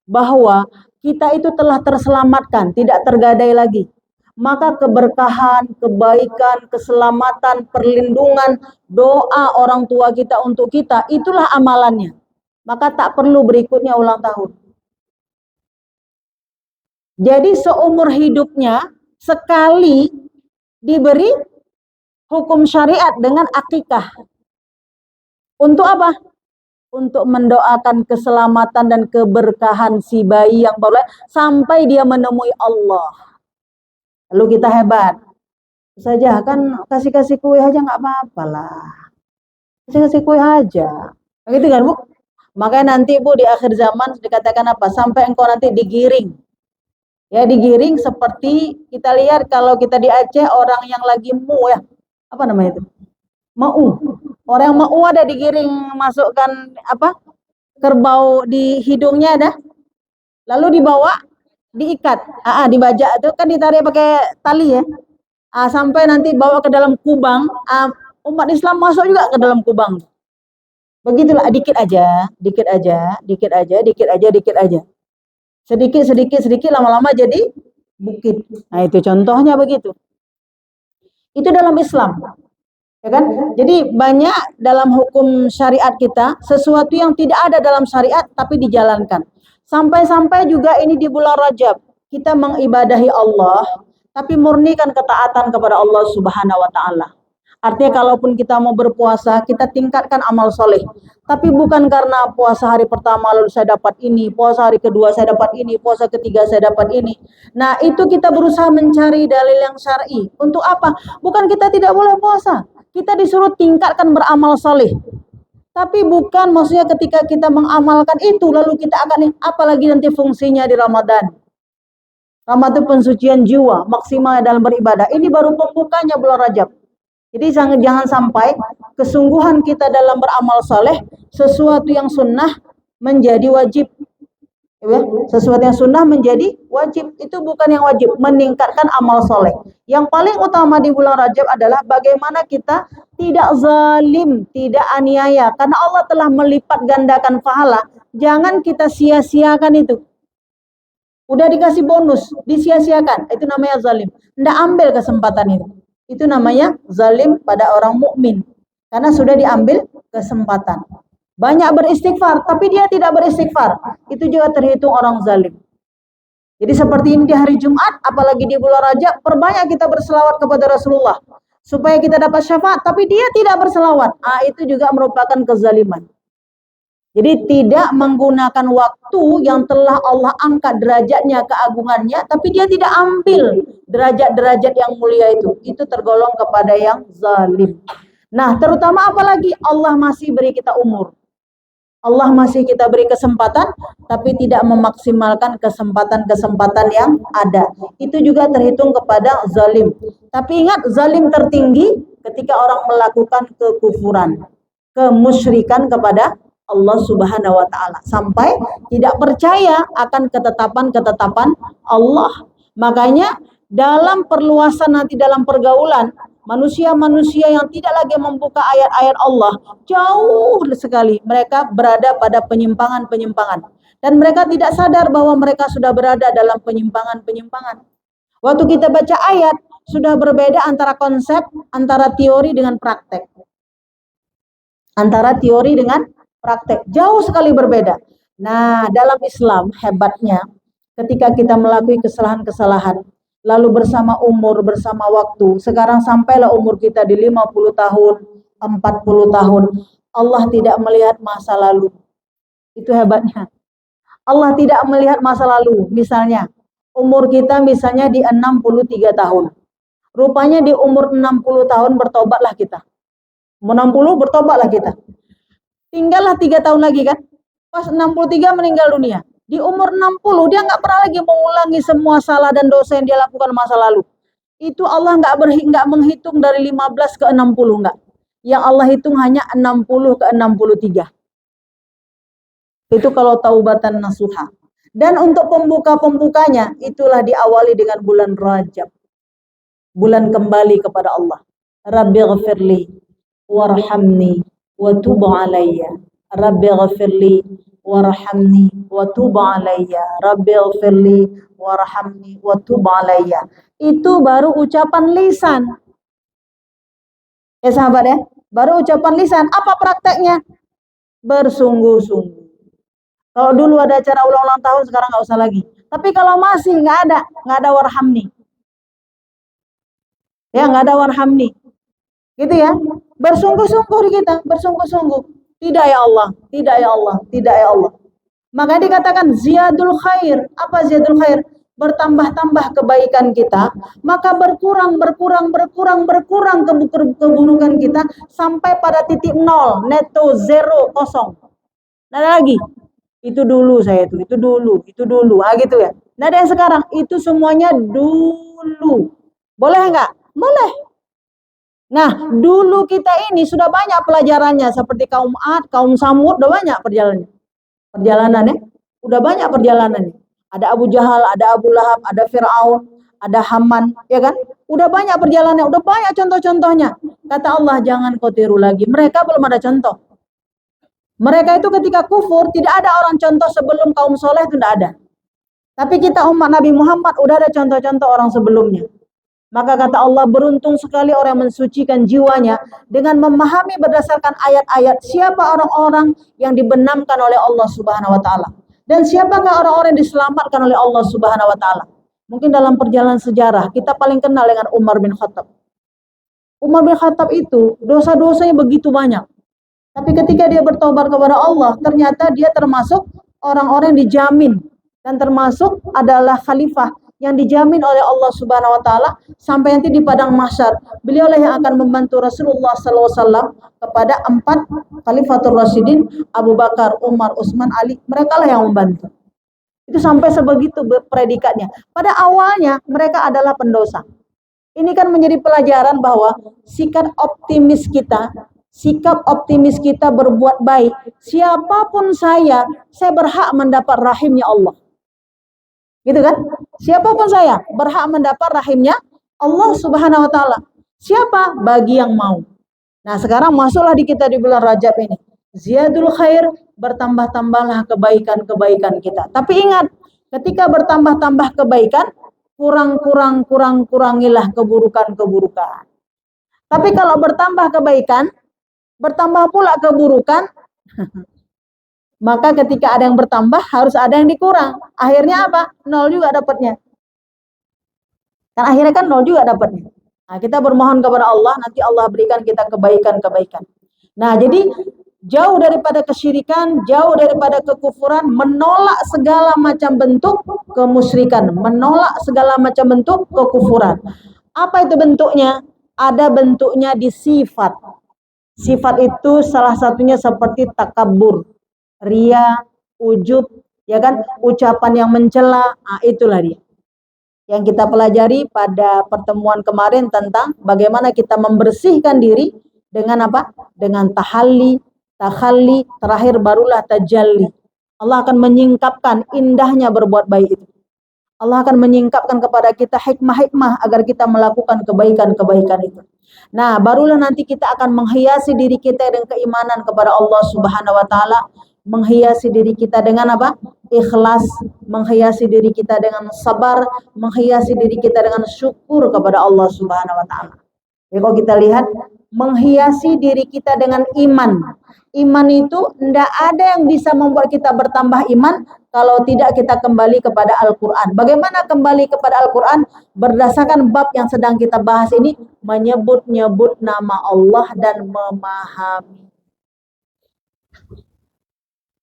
Speaker 1: bahwa kita itu telah terselamatkan, tidak tergadai lagi. Maka keberkahan, kebaikan, keselamatan, perlindungan, doa orang tua kita untuk kita, itulah amalannya. Maka tak perlu berikutnya ulang tahun. Jadi seumur hidupnya sekali diberi hukum syariat dengan akikah. Untuk apa? Untuk mendoakan keselamatan dan keberkahan si bayi yang baru lahir sampai dia menemui Allah. Lalu kita hebat saja kan, kasih kue aja nggak apa-apa lah, kasih kue aja, begitu kan Bu? Makanya nanti Bu di akhir zaman dikatakan apa? Sampai engkau nanti digiring, ya digiring seperti kita lihat kalau kita di Aceh orang yang lagi mu ya, apa namanya itu? Mau, orang yang mau ada digiring, masukkan apa? Kerbau di hidungnya ada, lalu dibawa diikat, dibajak itu kan ditarik pakai tali ya, sampai nanti bawa ke dalam kubang, umat Islam masuk juga ke dalam kubang. Begitulah, dikit aja, dikit aja, dikit aja, dikit aja, dikit aja, sedikit, sedikit, sedikit, lama-lama jadi bukit. Nah itu contohnya begitu. Itu dalam Islam, ya kan? Jadi banyak dalam hukum syariat kita sesuatu yang tidak ada dalam syariat tapi dijalankan. Sampai-sampai juga ini di bulan Rajab, kita mengibadahi Allah, tapi murnikan ketaatan kepada Allah Subhanahu wa taala. Artinya kalaupun kita mau berpuasa, kita tingkatkan amal soleh. Tapi bukan karena puasa hari pertama lalu saya dapat ini, puasa hari kedua saya dapat ini, puasa ketiga saya dapat ini. Nah itu kita berusaha mencari dalil yang syar'i. Untuk apa? Bukan kita tidak boleh puasa. Kita disuruh tingkatkan beramal soleh. Tapi bukan maksudnya ketika kita mengamalkan itu lalu kita akan, apalagi nanti fungsinya di Ramadan. Ramadan pensucian jiwa, maksimal dalam beribadah. Ini baru pembukanya bulan Rajab. Jadi jangan sampai kesungguhan kita dalam beramal soleh, sesuatu yang sunnah menjadi wajib. Ya, sesuatu yang sunnah menjadi wajib, itu bukan yang wajib, meningkatkan amal soleh. Yang paling utama di bulan Rajab adalah bagaimana kita tidak zalim, tidak aniaya, karena Allah telah melipat gandakan pahala. Jangan kita sia-siakan itu. Udah dikasih bonus, disia-siakan, itu namanya zalim. Nggak ambil kesempatan itu. Itu namanya zalim pada orang mukmin, karena sudah diambil kesempatan. Banyak beristighfar, tapi dia tidak beristighfar. Itu juga terhitung orang zalim. Jadi seperti ini di hari Jumat, apalagi di bulan Rajab, perbanyak kita berselawat kepada Rasulullah. Supaya kita dapat syafaat, tapi dia tidak berselawat. Itu juga merupakan kezaliman. Jadi tidak menggunakan waktu yang telah Allah angkat derajatnya, keagungannya, tapi dia tidak ambil derajat-derajat yang mulia itu. Itu tergolong kepada yang zalim. Nah, terutama apalagi Allah masih beri kita umur. Allah masih kita beri kesempatan, tapi tidak memaksimalkan kesempatan-kesempatan yang ada. Itu juga terhitung kepada zalim. Tapi ingat, zalim tertinggi ketika orang melakukan kekufuran, kemusyrikan kepada Allah Subhanahu wa taala, sampai tidak percaya akan ketetapan-ketetapan Allah. Makanya dalam perluasan nanti dalam pergaulan, manusia-manusia yang tidak lagi membuka ayat-ayat Allah, jauh sekali mereka berada pada penyimpangan-penyimpangan. Dan mereka tidak sadar bahwa mereka sudah berada dalam penyimpangan-penyimpangan. Waktu kita baca ayat, sudah berbeda antara konsep, antara teori dengan praktek. Antara teori dengan praktek, jauh sekali berbeda. Nah, dalam Islam hebatnya, ketika kita melakukan kesalahan-kesalahan, lalu bersama umur, bersama waktu, sekarang sampailah umur kita di 50 tahun, 40 tahun, Allah tidak melihat masa lalu. Itu hebatnya. Allah tidak melihat masa lalu. Misalnya, umur kita misalnya di 63 tahun. Rupanya di umur 60 tahun bertobatlah kita. 60 bertobatlah kita. Tinggallah 3 tahun lagi kan. Pas 63 meninggal dunia. Di umur 60 dia nggak pernah lagi mengulangi semua salah dan dosa yang dia lakukan masa lalu. Itu Allah nggak menghitung dari 15 ke 60 nggak. Yang Allah hitung hanya 60 ke 63. Itu kalau taubatan nasuha. Dan untuk pembuka-pembukanya itulah diawali dengan bulan Rajab. Bulan kembali kepada Allah. Rabbighfirli warhamni wa tub alayya. Rabbighfirli warhamni wa tub alayya. Rabbighfirli warhamni wa tub alayya. Itu baru ucapan lisan. Ya sahabat ya, baru ucapan lisan. Apa prakteknya? Bersungguh-sungguh. Kalau dulu ada acara ulang tahun, sekarang nggak usah lagi. Tapi kalau masih nggak ada warhamni. Ya, nggak ada warhamni. Gitu ya. Bersungguh-sungguh di kita, bersungguh-sungguh. Tidak ya Allah, tidak ya Allah, tidak ya Allah. Maka dikatakan ziyadul khair. Apa ziyadul khair? Bertambah-tambah kebaikan kita, maka berkurang keburukan kita sampai pada titik nol, neto zero, kosong. Nah, ada lagi. Itu dulu saya itu dulu. Gitu ya. Nah, ada yang sekarang, itu semuanya dulu. Boleh nggak? Boleh. Nah, dulu kita ini sudah banyak pelajarannya, seperti kaum Ad, kaum Samud, udah banyak perjalanannya. Udah banyak perjalanannya. Ada Abu Jahal, ada Abu Lahab, ada Fir'aun, ada Haman, ya kan? Udah banyak perjalanannya, udah banyak contoh-contohnya. Kata Allah, jangan kau tiru lagi. Mereka belum ada contoh. Mereka itu ketika kufur, tidak ada orang contoh sebelum kaum soleh, itu tidak ada. Tapi kita umat Nabi Muhammad, udah ada contoh-contoh orang sebelumnya. Maka kata Allah, beruntung sekali orang yang mensucikan jiwanya dengan memahami berdasarkan ayat-ayat siapa orang-orang yang dibenamkan oleh Allah Subhanahu wa taala dan siapakah orang-orang yang diselamatkan oleh Allah Subhanahu wa taala. Mungkin dalam perjalanan sejarah kita paling kenal dengan Umar bin Khattab. Umar bin Khattab itu dosa-dosanya begitu banyak. Tapi ketika dia bertobat kepada Allah, ternyata dia termasuk orang-orang yang dijamin dan termasuk adalah khalifah yang dijamin oleh Allah Subhanahu wa taala sampai nanti di padang mahsyar. Beliau lah yang akan membantu Rasulullah SAW kepada 4 Khalifatul Rasyidin, Abu Bakar, Umar, Utsman, Ali. Mereka lah yang membantu. Itu sampai sebegitu predikatnya. Pada awalnya mereka adalah pendosa. Ini kan menjadi pelajaran bahwa sikap optimis kita berbuat baik. Siapapun saya berhak mendapat rahimnya Allah. Gitu kan? Siapapun saya berhak mendapat rahimnya Allah Subhanahu wa taala. Siapa? Bagi yang mau. Nah, sekarang masuklah di kita di bulan Rajab ini. Ziyadul khair, bertambah-tambahlah kebaikan-kebaikan kita. Tapi ingat, ketika bertambah-tambah kebaikan, kurangilah keburukan-keburukan. Tapi kalau bertambah kebaikan, bertambah pula keburukan, Maka ketika ada yang bertambah harus ada yang dikurang. Akhirnya apa? Nol juga dapatnya. Kan akhirnya kan nol juga dapatnya. Nah, kita bermohon kepada Allah, nanti Allah berikan kita kebaikan-kebaikan. Nah, jadi jauh daripada kesyirikan, jauh daripada kekufuran, menolak segala macam bentuk kemusyrikan, menolak segala macam bentuk kekufuran. Apa itu bentuknya? Ada bentuknya di sifat. Sifat itu salah satunya seperti takabur, ria, ujub, ya kan, ucapan yang mencela, itulah dia yang kita pelajari pada pertemuan kemarin tentang bagaimana kita membersihkan diri dengan apa? Dengan tahalli, takhalli, terakhir barulah tajalli. Allah akan menyingkapkan indahnya berbuat baik itu. Allah akan menyingkapkan kepada kita hikmah-hikmah agar kita melakukan kebaikan-kebaikan itu. Nah, barulah nanti kita akan menghiasi diri kita dengan keimanan kepada Allah Subhanahu wa taala, menghiasi diri kita dengan apa? Ikhlas, menghiasi diri kita dengan sabar, menghiasi diri kita dengan syukur kepada Allah Subhanahu wa taala. Jadi kalau kita lihat, menghiasi diri kita dengan iman. Iman itu tidak ada yang bisa membuat kita bertambah iman kalau tidak kita kembali kepada Al-Quran. Bagaimana kembali kepada Al-Quran? Berdasarkan bab yang sedang kita bahas ini, menyebut-nyebut nama Allah dan memahami.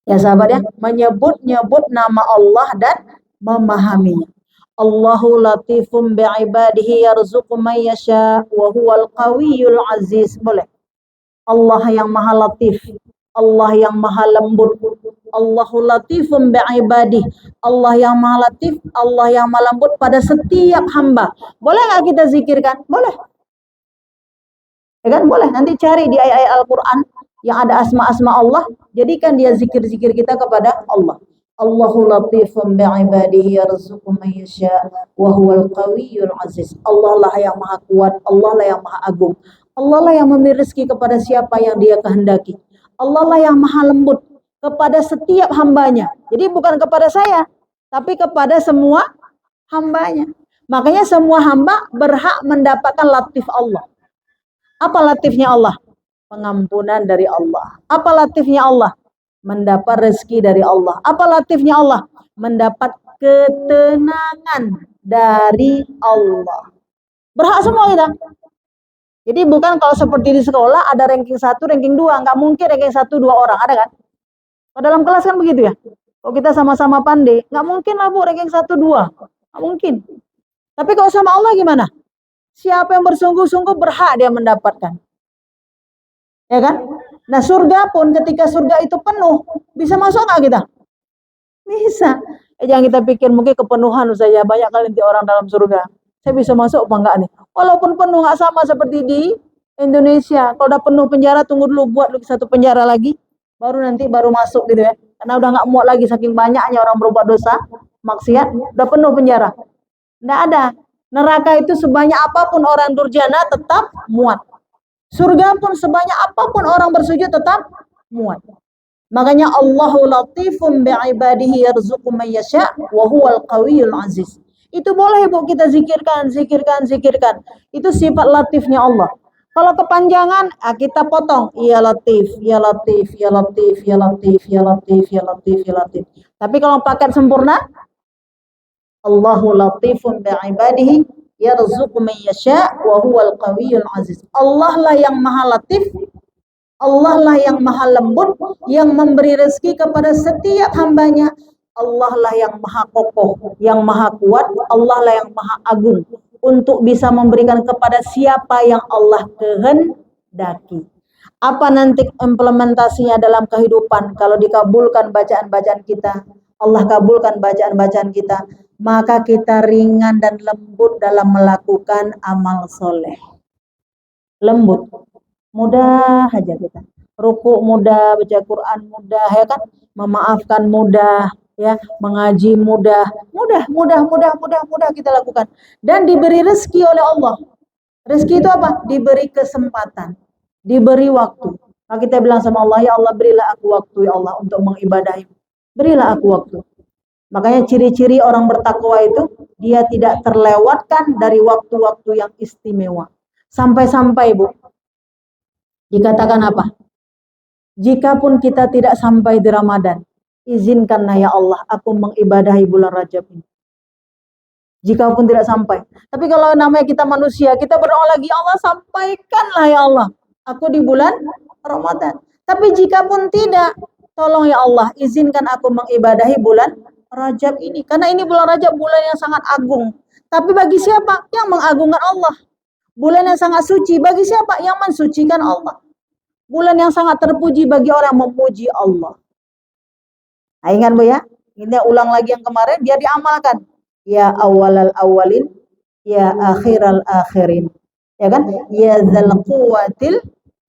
Speaker 1: Ya sahabat ya, menyebut-nyebut nama Allah dan memahaminya. Allahu latifum bi'ibadihi yarzuqu man yasha wa huwal qawiyyul aziz. Boleh. Allah yang maha latif, Allah yang maha lembut, Allahu latifum bi'ibadihi. Allah yang maha latif, Allah yang maha lembut pada setiap hamba. Boleh nggak kita zikirkan? Boleh. Ya kan? Boleh. Nanti cari di ayat-ayat Al-Quran yang ada asma-asma Allah, jadikan dia zikir-zikir kita kepada Allah. Allahu latifum bi'ibadihi yarzuqu man yasha wa huwal qawiyyul aziz. Allah lah yang maha kuat, Allah lah yang maha agung. Allah lah yang memberi rezeki kepada siapa yang dia kehendaki. Allah lah yang maha lembut kepada setiap hambanya. Jadi bukan kepada saya, tapi kepada semua hambanya. Makanya semua hamba berhak mendapatkan latif Allah. Apa latifnya Allah? Pengampunan dari Allah. Apa latifnya Allah? Mendapat rezeki dari Allah. Apa latifnya Allah? Mendapat ketenangan dari Allah. Berhak semua kita. Jadi bukan kalau seperti di sekolah ada ranking 1, ranking 2. Nggak mungkin ranking 1, 2 orang. Ada kan? Kalau dalam kelas kan begitu ya. Kalau kita sama-sama pandai, nggak mungkin lah Bu ranking 1, 2. Nggak mungkin. Tapi kalau sama Allah gimana? Siapa yang bersungguh-sungguh berhak dia mendapatkan. Ya kan? Nah surga pun ketika surga itu penuh, bisa masuk nggak kita? Bisa. Jangan kita pikir mungkin kepenuhan saja, banyak kali nanti orang dalam surga. Saya bisa masuk apa enggak nih? Walaupun penuh nggak sama seperti di Indonesia. Kalau udah penuh penjara, tunggu dulu buat lagi satu penjara lagi, baru masuk gitu ya. Karena udah nggak muat lagi saking banyaknya orang berbuat dosa, maksiat, udah penuh penjara. Nggak ada. Neraka itu sebanyak apapun orang durjana tetap muat. Surga pun sebanyak apapun orang bersujud tetap muat. Makanya Allahu latifun bi'ibadihi yarzuqu man yasha wa huwal qawiyyul aziz. Itu boleh Bu kita zikirkan. Itu sifat latifnya Allah. Kalau kepanjangan, kita potong. Ya latif, ya latif, ya latif, ya latif, ya latif, ya latif, ya latif. Tapi kalau paket sempurna, Allahu latifun bi'ibadihi yarzuqu man yasha wa huwal qawiyyul aziz. Allah lah yang maha latif, Allah lah yang maha lembut, yang memberi rezeki kepada setiap hambanya. Allah lah yang maha kokoh, yang maha kuat, Allah lah yang maha agung untuk bisa memberikan kepada siapa yang Allah kehendaki. Apa nanti implementasinya dalam kehidupan? Kalau dikabulkan bacaan-bacaan kita, Allah kabulkan bacaan-bacaan kita, maka kita ringan dan lembut dalam melakukan amal soleh. Lembut, mudah aja kita. Ruku mudah, baca Quran mudah, ya kan? Memaafkan mudah, ya, mengaji mudah kita lakukan. Dan diberi rezeki oleh Allah. Rezeki itu apa? Diberi kesempatan, diberi waktu. Maka kita bilang sama Allah, ya Allah berilah aku waktu ya Allah untuk mengibadahi. Berilah aku waktu. Makanya ciri-ciri orang bertakwa itu dia tidak terlewatkan dari waktu-waktu yang istimewa. Sampai-sampai Bu, dikatakan apa? Jikapun kita tidak sampai di Ramadan, izinkanlah ya Allah aku mengibadahi bulan Rajab ini. Jikapun tidak sampai. Tapi kalau namanya kita manusia, kita berdoa lagi, ya Allah sampaikanlah ya Allah aku di bulan Ramadan. Tapi jikapun tidak, tolong ya Allah izinkan aku mengibadahi bulan Rajab ini. Karena ini bulan Rajab, bulan yang sangat agung. Tapi bagi siapa? Yang mengagungkan Allah. Bulan yang sangat suci. Bagi siapa? Yang mensucikan Allah. Bulan yang sangat terpuji bagi orang yang memuji Allah. Nah, ingat Bu ya? Ini ulang lagi yang kemarin biar diamalkan. Ya awalal awalin, ya akhiral akhirin. Ya kan? Ya dzal quwwatil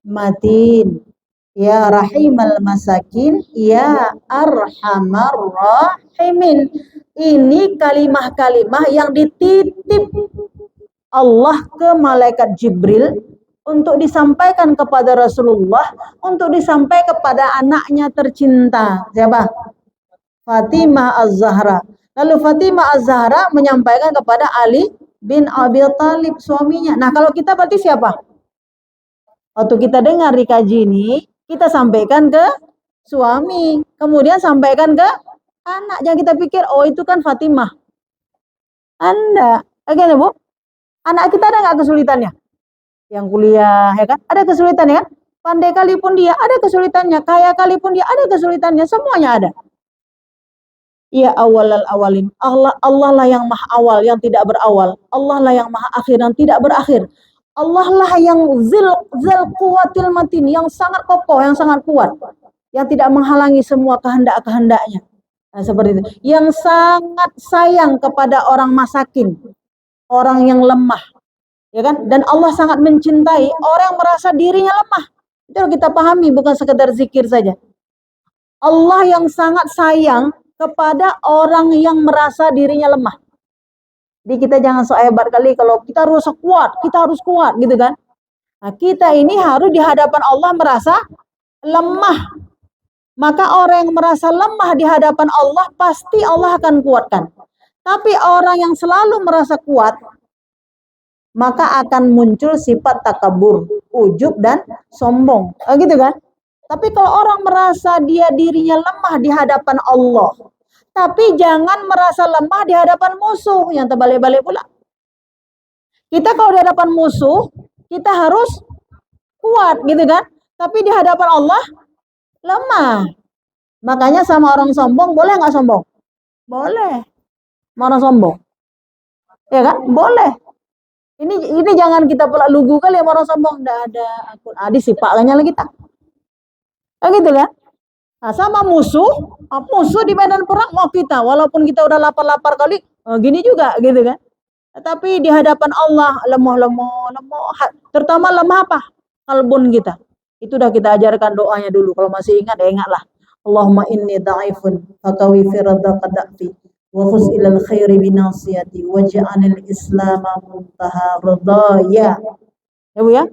Speaker 1: matin. Ya rahimal masakin, ya arhamar rahimin. Ini kalimah-kalimah yang dititip Allah ke malaikat Jibril untuk disampaikan kepada Rasulullah, untuk disampaikan kepada anaknya tercinta. Siapa? Fatimah Az-Zahra. Lalu Fatimah Az-Zahra menyampaikan kepada Ali bin Abi Thalib, suaminya. Nah, kalau kita berarti siapa? Waktu kita dengar di kaji ini, kita sampaikan ke suami, kemudian sampaikan ke anak. Jangan kita pikir, oh itu kan Fatimah. Anda, ya Bu? Anak kita ada nggak kesulitannya? Yang kuliah, ya kan? Ada kesulitannya kan? Pandai kali pun dia, ada kesulitannya. Kaya kali pun dia, ada kesulitannya. Semuanya ada. Ya awalal awalin. Allah lah yang maha awal, yang tidak berawal. Allah lah yang maha akhir, yang tidak berakhir. Allah lah yang zil kuwatil matin, yang sangat kokoh, yang sangat kuat, yang tidak menghalangi semua kehendak-kehendaknya. Nah, seperti itu. Yang sangat sayang kepada orang masakin, orang yang lemah, ya kan? Dan Allah sangat mencintai orang yang merasa dirinya lemah. Itu yang kita pahami, bukan sekedar zikir saja. Allah yang sangat sayang kepada orang yang merasa dirinya lemah. Jadi kita jangan so hebat kali kalau kita harus kuat, kita harus kuat gitu kan. Nah, kita ini harus di hadapan Allah merasa lemah. Maka orang yang merasa lemah di hadapan Allah pasti Allah akan kuatkan. Tapi orang yang selalu merasa kuat, maka akan muncul sifat takabur, ujub dan sombong. Gitu kan? Tapi kalau orang merasa dia dirinya lemah di hadapan Allah, tapi jangan merasa lemah di hadapan musuh yang terbalik-balik pula. Kita kalau di hadapan musuh, kita harus kuat gitu kan. Tapi di hadapan Allah, lemah. Makanya sama orang sombong, boleh nggak sombong? Boleh. Sama orang sombong. Ya kan? Boleh. Ini jangan kita pula lugu kali sama orang sombong. Nggak ada akun. Disipaknya lagi kita. Gitu kan? Nah, sama musuh di medan perang mau kita, walaupun kita udah lapar-lapar kali, gini juga gitu kan. Tapi di hadapan Allah lemah, terutama lemah apa? Kalbun kita. Itu udah kita ajarkan doanya dulu. Kalau masih ingat, ya ingatlah. Allahumma inni da'ifun fakawi firadaka da'fi wa khus ilal khairi binasiyati waj'anil islama muntaha ridaya. Ya Bu ya?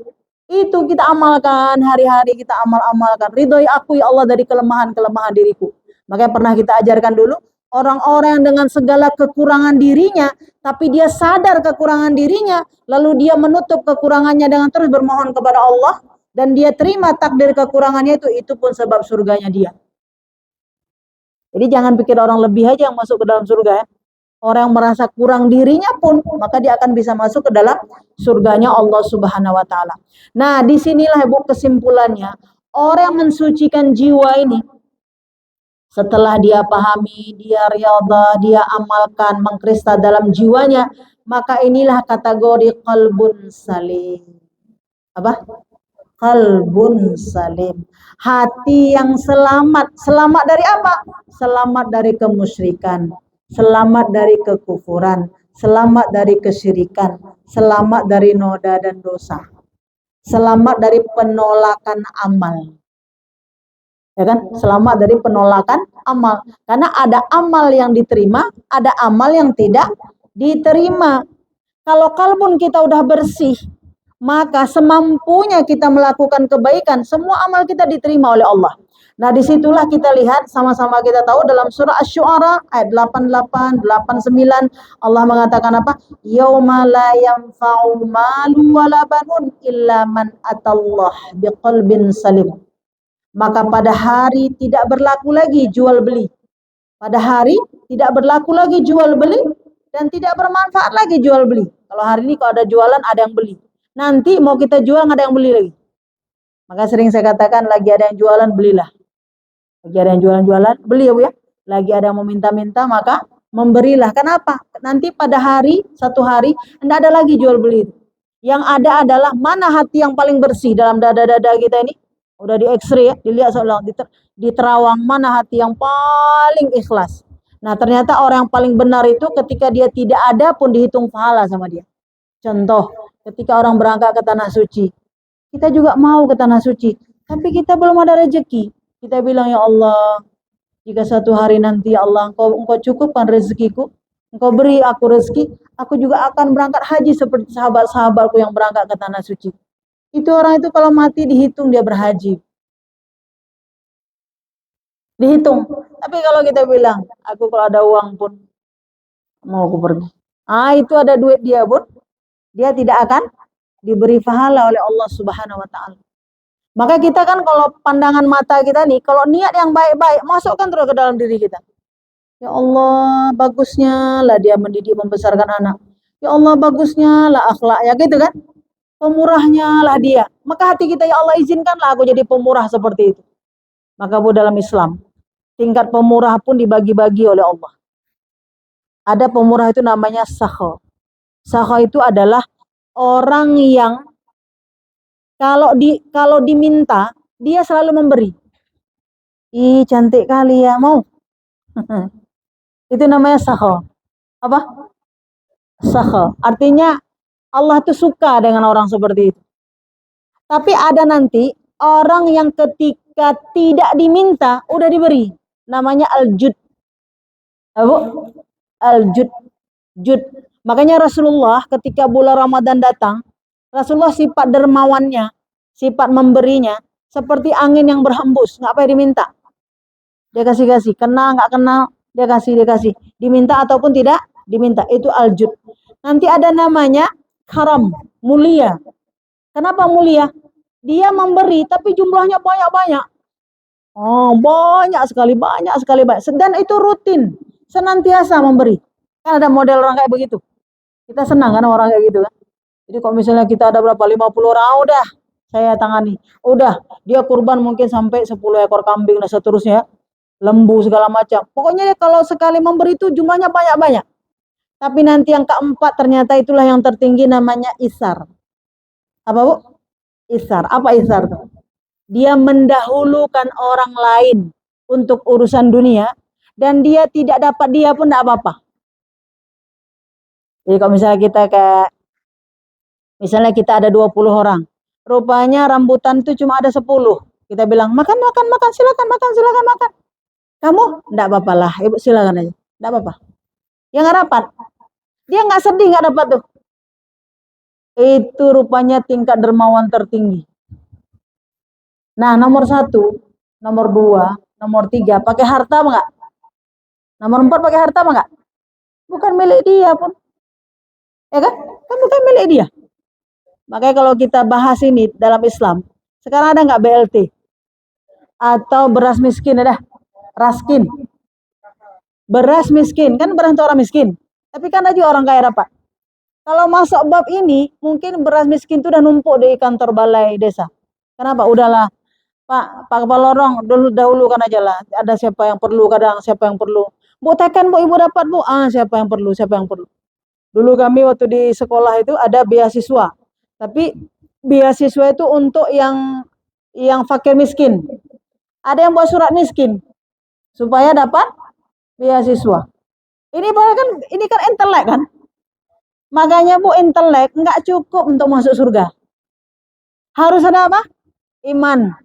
Speaker 1: Itu kita amalkan, hari-hari kita amalkan. Ridhoi aku ya Allah dari kelemahan-kelemahan diriku. Makanya pernah kita ajarkan dulu, orang-orang yang dengan segala kekurangan dirinya, tapi dia sadar kekurangan dirinya, lalu dia menutup kekurangannya dengan terus bermohon kepada Allah, dan dia terima takdir kekurangannya itu pun sebab surganya dia. Jadi jangan pikir orang lebih aja yang masuk ke dalam surga ya. Orang yang merasa kurang dirinya pun, maka dia akan bisa masuk ke dalam surganya Allah Subhanahu wa Ta'ala. Nah, disinilah Bu kesimpulannya. Orang yang mensucikan jiwa ini, setelah dia pahami, dia riyadhah, dia amalkan, mengkristal dalam jiwanya, maka inilah kategori qalbun salim. Apa? Qalbun salim. Hati yang selamat. Selamat dari apa? Selamat dari kemusyrikan. Selamat dari kekufuran, selamat dari kesyirikan, selamat dari noda dan dosa, selamat dari penolakan amal. Ya kan? Selamat dari penolakan amal. Karena ada amal yang diterima, ada amal yang tidak diterima. Kalau kalbun kita udah bersih, maka semampunya kita melakukan kebaikan, semua amal kita diterima oleh Allah. Nah, disitulah kita lihat, sama-sama kita tahu dalam surah Asy-Syu'ara ayat 88, 89 Allah mengatakan apa? Yauma la yanfa'u malu wala banun illa man atallah biqalbin salim. maka pada hari tidak berlaku lagi jual beli. Pada hari tidak berlaku lagi jual beli dan tidak bermanfaat lagi jual beli. Kalau hari ini kalau ada jualan ada yang beli. Nanti mau kita jual nggak ada yang beli lagi. Maka sering saya katakan lagi ada yang jualan belilah. Lagi ada yang jualan-jualan beli ya Bu ya. Lagi ada yang mau minta-minta maka memberilah. Kenapa? Nanti pada hari satu hari tidak ada lagi jual beli. Yang ada adalah mana hati yang paling bersih dalam dada-dada kita ini. Udah di X-ray ya, dilihat seolah di terawang mana hati yang paling ikhlas. Nah ternyata orang yang paling benar itu ketika dia tidak ada pun dihitung pahala sama dia. Contoh, ketika orang berangkat ke tanah suci, kita juga mau ke tanah suci, tapi kita belum ada rezeki. Kita bilang, ya Allah, jika satu hari nanti ya Allah, engkau cukupkan rezekiku, engkau beri aku rezeki, aku juga akan berangkat haji seperti sahabat-sahabatku yang berangkat ke tanah suci. Itu orang itu kalau mati dihitung dia berhaji. Dihitung. Tapi kalau kita bilang, aku kalau ada uang pun mau aku pergi. Itu ada duit dia pun, dia tidak akan diberi pahala oleh Allah Subhanahu wa taala. Maka kita kan kalau pandangan mata kita nih, kalau niat yang baik-baik, masukkan terus ke dalam diri kita. Ya Allah, bagusnya lah dia mendidik membesarkan anak. Ya Allah, bagusnya lah akhlaknya gitu kan. Pemurahnya lah dia. Maka hati kita, ya Allah izinkanlah aku jadi pemurah seperti itu. Maka Bu dalam Islam, tingkat pemurah pun dibagi-bagi oleh Allah. Ada pemurah itu namanya sakha. Sakha itu adalah orang yang kalau diminta, dia selalu memberi. Ih, cantik kali ya, mau. Itu namanya sakha. Apa? Sakha. Artinya Allah tuh suka dengan orang seperti itu. Tapi ada nanti orang yang ketika tidak diminta udah diberi. Namanya al-jud. Apa? Al-jud. Jud. Makanya Rasulullah ketika bulan Ramadan datang, Rasulullah sifat dermawannya, sifat memberinya seperti angin yang berhembus, nggak payah diminta. Dia kasih, kenal nggak kenal, dia kasih. Diminta ataupun tidak diminta, itu al-jud. Nanti ada namanya karam, mulia. Kenapa mulia? Dia memberi tapi jumlahnya banyak-banyak. Oh, banyak sekali. Dan itu rutin, senantiasa memberi. Kan ada model orang kayak begitu. Kita senang kan orang kayak gitu kan. Jadi kalau misalnya kita ada berapa 50 orang, udah saya tangani. Udah, dia kurban mungkin sampai 10 ekor kambing dan seterusnya. Lembu segala macam. Pokoknya kalau sekali memberi itu jumlahnya banyak-banyak. Tapi nanti yang keempat ternyata itulah yang tertinggi namanya isar. Apa Bu? Isar. Apa isar tuh? Dia mendahulukan orang lain untuk urusan dunia dan dia tidak dapat dia pun tidak apa-apa. Jadi kalau misalnya kita ada 20 orang. Rupanya rambutan itu cuma ada 10. Kita bilang, makan, silakan makan. Kamu? Enggak apa-apa lah, Ibu silakan aja. Enggak apa-apa. Yang nggak dapat. Dia nggak sedih nggak dapat tuh. Itu rupanya tingkat dermawan tertinggi. Nah, nomor 1, nomor 2, nomor 3, pakai harta enggak? Nomor 4 pakai harta enggak? Bukan milik dia pun. Ya kan? Kan bukan milik dia. Makanya kalau kita bahas ini dalam Islam, sekarang ada nggak BLT? Atau beras miskin ada? Raskin. Beras miskin, kan beras untuk orang miskin. Tapi kan ada juga orang kaya dapat. Kalau masuk bab ini, mungkin beras miskin itu udah numpuk di kantor balai desa. Kenapa? Udahlah, Pak Kepala Lorong, dahulu kan aja lah. Ada siapa yang perlu, kadang siapa yang perlu. Bu, tekan Bu, Ibu dapat Bu. Siapa yang perlu. Dulu kami waktu di sekolah itu ada beasiswa. Tapi beasiswa itu untuk yang fakir miskin. Ada yang buat surat miskin supaya dapat beasiswa. Ini kan intelek kan? Makanya Bu, intelek nggak cukup untuk masuk surga. Harus ada apa? Iman.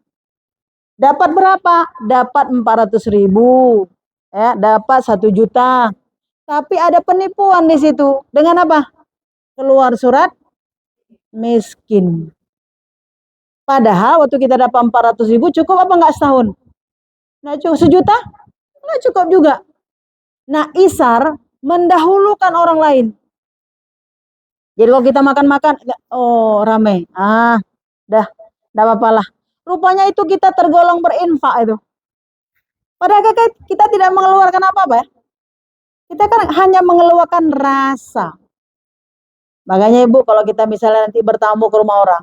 Speaker 1: Dapat berapa? Dapat 400.000. Ya, dapat 1 juta. Tapi ada penipuan di situ. Dengan apa? Keluar surat miskin. Padahal waktu kita dapat 400.000 cukup apa enggak setahun? Nggak cukup. 1 juta? Nggak cukup juga. Nah, isar mendahulukan orang lain. Jadi kalau kita makan, oh ramai. Dah, enggak apa-apa lah. Rupanya itu kita tergolong berinfak itu. Padahal kita tidak mengeluarkan apa-apa ya. Kita kan hanya mengeluarkan rasa. Makanya Ibu kalau kita misalnya nanti bertamu ke rumah orang,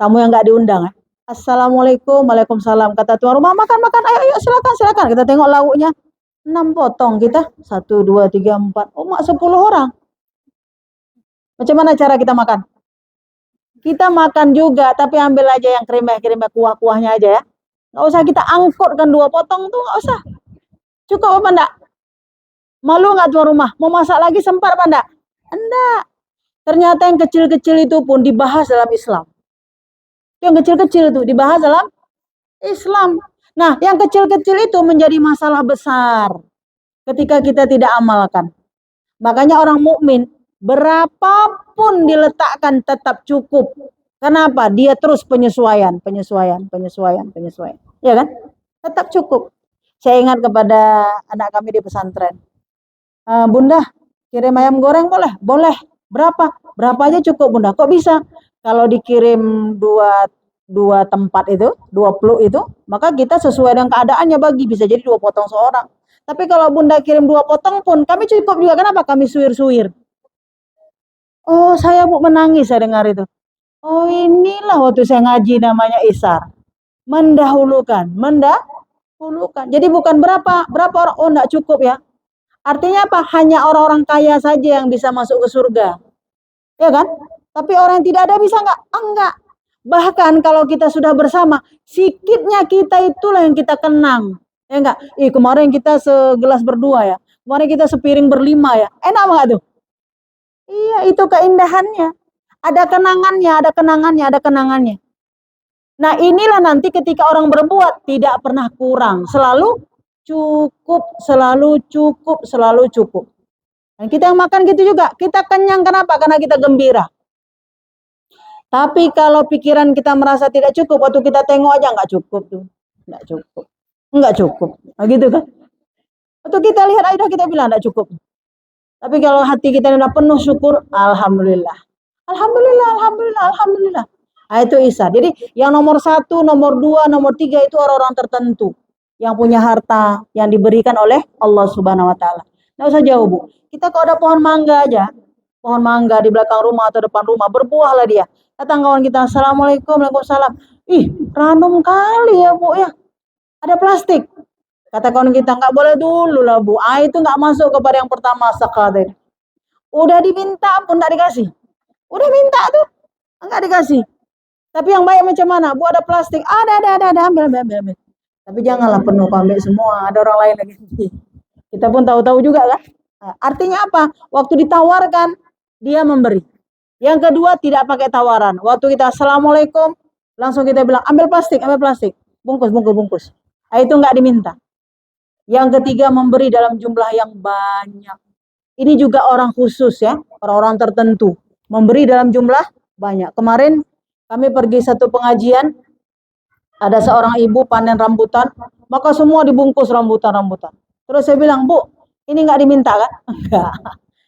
Speaker 1: tamu yang nggak diundang ya. Assalamualaikum, waalaikumsalam. Kata tuan rumah, makan, ayo silakan, silakan. Kita tengok lauknya, 6 potong kita, 1, 2, 3, 4, oh mak 10 orang. Macam mana cara kita makan? Kita makan juga, tapi ambil aja yang kremeh kuah-kuahnya aja ya. Nggak usah kita angkutkan 2 potong tuh, nggak usah. Cukup apa enggak? Malu nggak tuan rumah? Mau masak lagi sempat apa enggak? Enggak. Ternyata yang kecil-kecil itu pun dibahas dalam Islam. Yang kecil-kecil itu dibahas dalam Islam. Nah, yang kecil-kecil itu menjadi masalah besar ketika kita tidak amalkan. Makanya orang mukmin berapapun diletakkan tetap cukup. Kenapa? Dia terus penyesuaian. Ya kan? Tetap cukup. Saya ingat kepada anak kami di pesantren. Bunda, kirim ayam goreng boleh? Boleh. Berapa? Berapa aja cukup Bunda. Kok bisa? Kalau dikirim dua tempat itu, 20 itu, maka kita sesuai dengan keadaannya bagi. Bisa jadi 2 potong seorang. Tapi kalau Bunda kirim 2 potong pun, kami cukup juga. Kenapa? Kami suir-suir. Oh, saya Bu menangis saya dengar itu. Oh, inilah waktu saya ngaji namanya isar. Mendahulukan. Jadi bukan berapa orang. Oh, enggak cukup ya. Artinya apa? Hanya orang-orang kaya saja yang bisa masuk ke surga. Ya kan? Tapi orang yang tidak ada bisa enggak? Enggak. Bahkan kalau kita sudah bersama, sikitnya kita itulah yang kita kenang. Ya enggak? Kemarin kita segelas berdua ya. Kemarin kita sepiring berlima ya. Enak enggak tuh? Iya, itu keindahannya. Ada kenangannya. Nah, inilah nanti ketika orang berbuat tidak pernah kurang, selalu cukup. Dan kita yang makan gitu juga, kita kenyang kenapa? Karena kita gembira. Tapi kalau pikiran kita merasa tidak cukup, waktu kita tengok aja nggak cukup tuh, nggak cukup, nah, gitu kan? Waktu kita lihat aja kita bilang nggak cukup. Tapi kalau hati kita sudah penuh syukur, alhamdulillah. Nah, itu Isa. Jadi yang nomor 1, nomor 2, nomor 3 itu orang-orang tertentu yang punya harta yang diberikan oleh Allah Subhanahu Wa Taala. Nggak usah jauh Bu. Kita kalau ada pohon mangga aja, pohon mangga di belakang rumah atau depan rumah, berbuahlah dia. Datang kawan kita, assalamualaikum, waalaikumsalam. Random kali ya Bu ya. Ada plastik. Kata kawan kita, nggak boleh dulu lah Bu. Itu nggak masuk kepada yang pertama sekali. Udah diminta pun nggak dikasih. Udah minta tuh, nggak dikasih. Tapi yang baik macam mana? Bu ada plastik. Ada, ambil. Tapi janganlah penuh ambil semua. Ada orang lain lagi. Kita pun tahu-tahu juga kan. Nah, artinya apa? Waktu ditawarkan, dia memberi. Yang kedua tidak pakai tawaran. Waktu kita assalamualaikum, langsung kita bilang ambil plastik. Bungkus. Itu nggak diminta. Yang ketiga memberi dalam jumlah yang banyak. Ini juga orang khusus ya, orang-orang tertentu. Memberi dalam jumlah banyak. Kemarin kami pergi satu pengajian, ada seorang ibu panen rambutan, maka semua dibungkus rambutan. Terus saya bilang, Bu, ini nggak diminta kan? Enggak.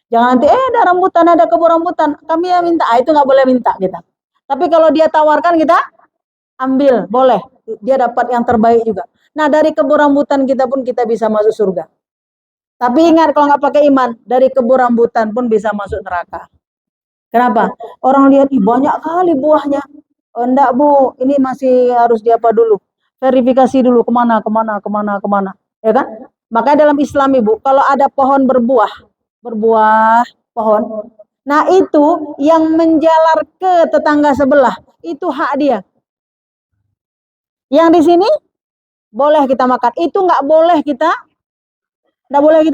Speaker 1: Jangan nanti, ada rambutan, ada kebun rambutan, kami yang minta. Itu nggak boleh minta kita. Tapi kalau dia tawarkan kita, ambil, boleh. Dia dapat yang terbaik juga. Nah, dari kebun rambutan kita pun kita bisa masuk surga. Tapi ingat, kalau nggak pakai iman, dari kebun rambutan pun bisa masuk neraka. Kenapa? Orang lihat, banyak kali buahnya. Oh, enggak Bu, ini masih harus diapa dulu. Verifikasi dulu kemana. Ya kan? Maka dalam Islam Ibu, kalau ada pohon berbuah pohon. Nah itu yang menjalar ke tetangga sebelah, itu hak dia. Yang di sini boleh kita makan, itu nggak boleh kita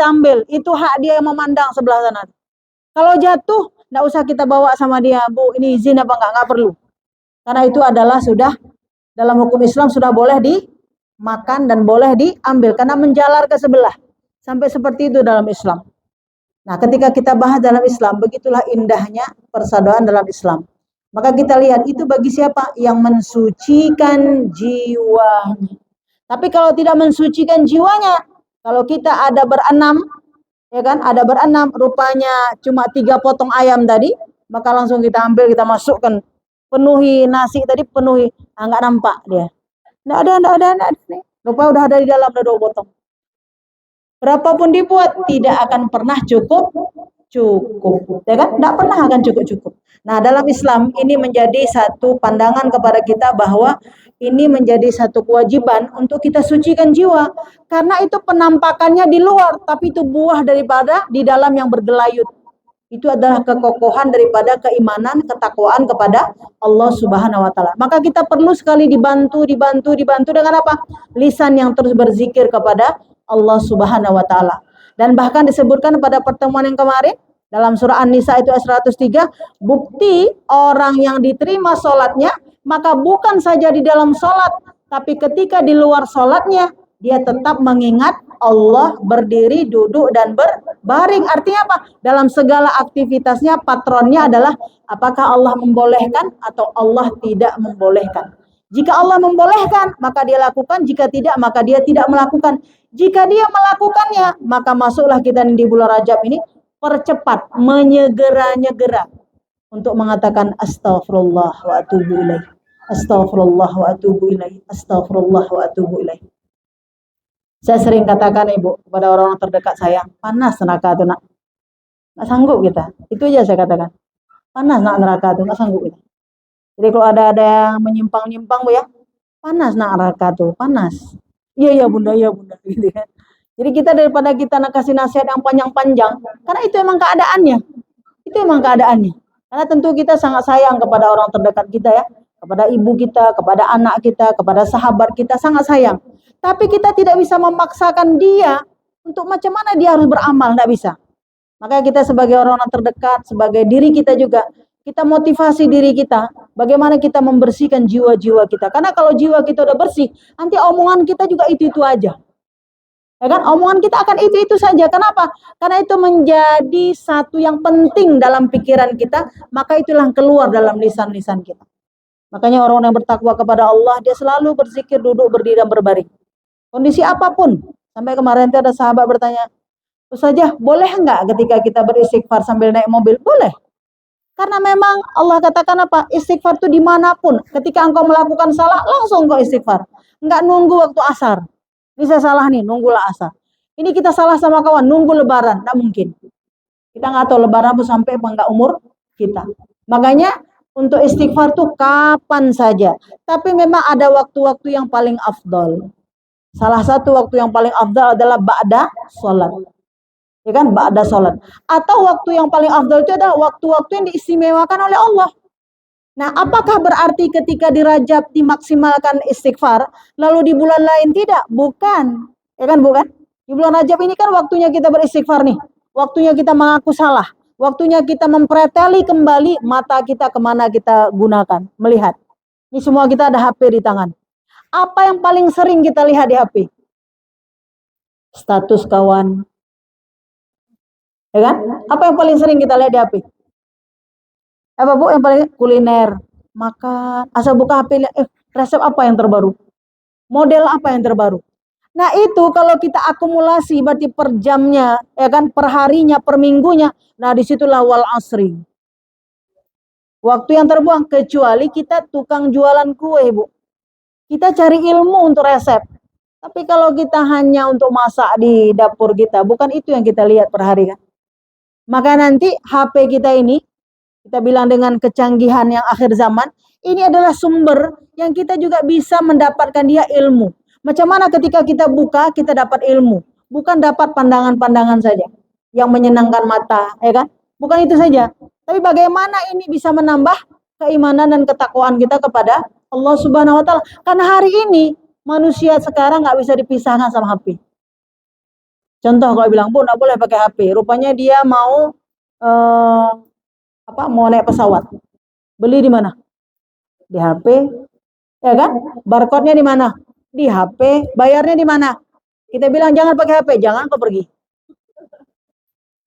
Speaker 1: ambil. Itu hak dia yang memandang sebelah sana. Kalau jatuh, nggak usah kita bawa sama dia, Bu, ini izin apa nggak perlu. Karena itu adalah sudah dalam hukum Islam sudah boleh dimakan dan boleh diambil karena menjalar ke sebelah. Sampai seperti itu dalam Islam. Nah, ketika kita bahas dalam Islam, begitulah indahnya persaudaraan dalam Islam. Maka kita lihat itu bagi siapa yang mensucikan jiwa. Tapi kalau tidak mensucikan jiwanya, kalau kita ada berenam, ya kan, ada berenam, rupanya cuma 3 potong ayam tadi, maka langsung kita ambil, kita masukkan penuhi nasi tadi, penuhi, nggak nampak dia. Nggak ada. Nih. Lupa udah ada di dalam, ada 2 botol. Berapapun dibuat, tidak akan pernah cukup, ya kan? Nggak pernah akan cukup. Nah, dalam Islam ini menjadi satu pandangan kepada kita bahwa ini menjadi satu kewajiban untuk kita sucikan jiwa. Karena itu penampakannya di luar, tapi itu buah daripada di dalam yang bergelayut. Itu adalah kekokohan daripada keimanan, ketakwaan kepada Allah Subhanahu wa taala. Maka kita perlu sekali dibantu dengan apa? Lisan yang terus berzikir kepada Allah Subhanahu wa taala. Dan bahkan disebutkan pada pertemuan yang kemarin dalam surah An-Nisa itu ayat 103, bukti orang yang diterima sholatnya, maka bukan saja di dalam sholat, tapi ketika di luar sholatnya, dia tetap mengingat Allah, berdiri, duduk, dan berbaring. Artinya apa? Dalam segala aktivitasnya patronnya adalah apakah Allah membolehkan atau Allah tidak membolehkan. Jika Allah membolehkan, maka dia lakukan. Jika tidak, maka dia tidak melakukan. Jika dia melakukannya, maka masuklah kita di bulan Rajab ini, percepat, menyegera-nyegera untuk mengatakan astaghfirullah wa atubu ilaih. Astaghfirullah wa atubu ilaih. Astaghfirullah wa atubu ilaih. Saya sering katakan Ibu kepada orang-orang terdekat saya, panas neraka itu nak. Nggak sanggup kita. Itu aja saya katakan. Panas nak neraka itu, nggak sanggup kita. Jadi kalau ada yang menyimpang-nyimpang Bu ya, panas nak neraka tuh, panas. Iya bunda. Gitu ya. Jadi kita daripada kita kasih nasihat yang panjang-panjang, karena itu emang keadaannya. Karena tentu kita sangat sayang kepada orang terdekat kita ya, kepada ibu kita, kepada anak kita, kepada sahabat kita, sangat sayang. Tapi kita tidak bisa memaksakan dia untuk macam mana dia harus beramal, tidak bisa. Makanya kita sebagai orang-orang terdekat, sebagai diri kita juga, kita motivasi diri kita, bagaimana kita membersihkan jiwa-jiwa kita. Karena kalau jiwa kita udah bersih, nanti omongan kita juga itu-itu aja. Ya kan? Omongan kita akan itu-itu saja. Kenapa? Karena itu menjadi satu yang penting dalam pikiran kita, maka itulah yang keluar dalam lisan-lisan kita. Makanya orang yang bertakwa kepada Allah, dia selalu berzikir, duduk, berdiri, dan berbaring. Kondisi apapun. Sampai kemarin ada sahabat bertanya, Ustazah, boleh enggak ketika kita beristighfar sambil naik mobil? Boleh. Karena memang Allah katakan apa? Istighfar itu dimanapun. Ketika engkau melakukan salah, langsung engkau istighfar. Enggak nunggu waktu asar. Ini saya salah nih, nunggulah asar. Ini kita salah sama kawan, nunggu lebaran. Enggak mungkin. Kita nggak tahu lebaran pun sampai apa enggak umur kita. Makanya untuk istighfar tuh kapan saja. Tapi memang ada waktu-waktu yang paling afdol. Salah satu waktu yang paling afdal adalah ba'da sholat. Ya kan? Ba'da sholat. Atau waktu yang paling afdal itu adalah waktu-waktu yang diistimewakan oleh Allah. Nah, apakah berarti ketika di Rajab dimaksimalkan istighfar, lalu di bulan lain tidak? Bukan. Ya kan, bukan? Di bulan Rajab ini kan waktunya kita beristighfar nih. Waktunya kita mengaku salah. Waktunya kita mempreteli kembali mata kita kemana kita gunakan. Melihat. Ini semua kita ada HP di tangan. Apa yang paling sering kita lihat di HP? Status kawan. Ya kan? Apa yang paling sering kita lihat di HP? Apa Bu yang paling kuliner, makan, asal buka HP lihat, resep apa yang terbaru? Model apa yang terbaru? Nah, itu kalau kita akumulasi berarti per jamnya, ya kan, per harinya, per minggunya. Nah, disitulah wal asri. Waktu yang terbuang, kecuali kita tukang jualan kue, Bu. Kita cari ilmu untuk resep. Tapi kalau kita hanya untuk masak di dapur kita, bukan itu yang kita lihat per hari kan. Maka nanti HP kita ini, kita bilang dengan kecanggihan yang akhir zaman, ini adalah sumber yang kita juga bisa mendapatkan dia ilmu. Macam mana ketika kita buka, kita dapat ilmu. Bukan dapat pandangan-pandangan saja yang menyenangkan mata, ya kan? Bukan itu saja. Tapi bagaimana ini bisa menambah keimanan dan ketakwaan kita kepada Allah Subhanahu wa taala. Karena hari ini manusia sekarang nggak bisa dipisahkan sama HP. Contoh kalau bilang, Bu, nggak boleh pakai HP. Rupanya dia mau mau naik pesawat. Beli di mana? Di HP. Ya kan? Barcode-nya di mana? Di HP. Bayarnya di mana? Kita bilang jangan pakai HP, jangan kau pergi.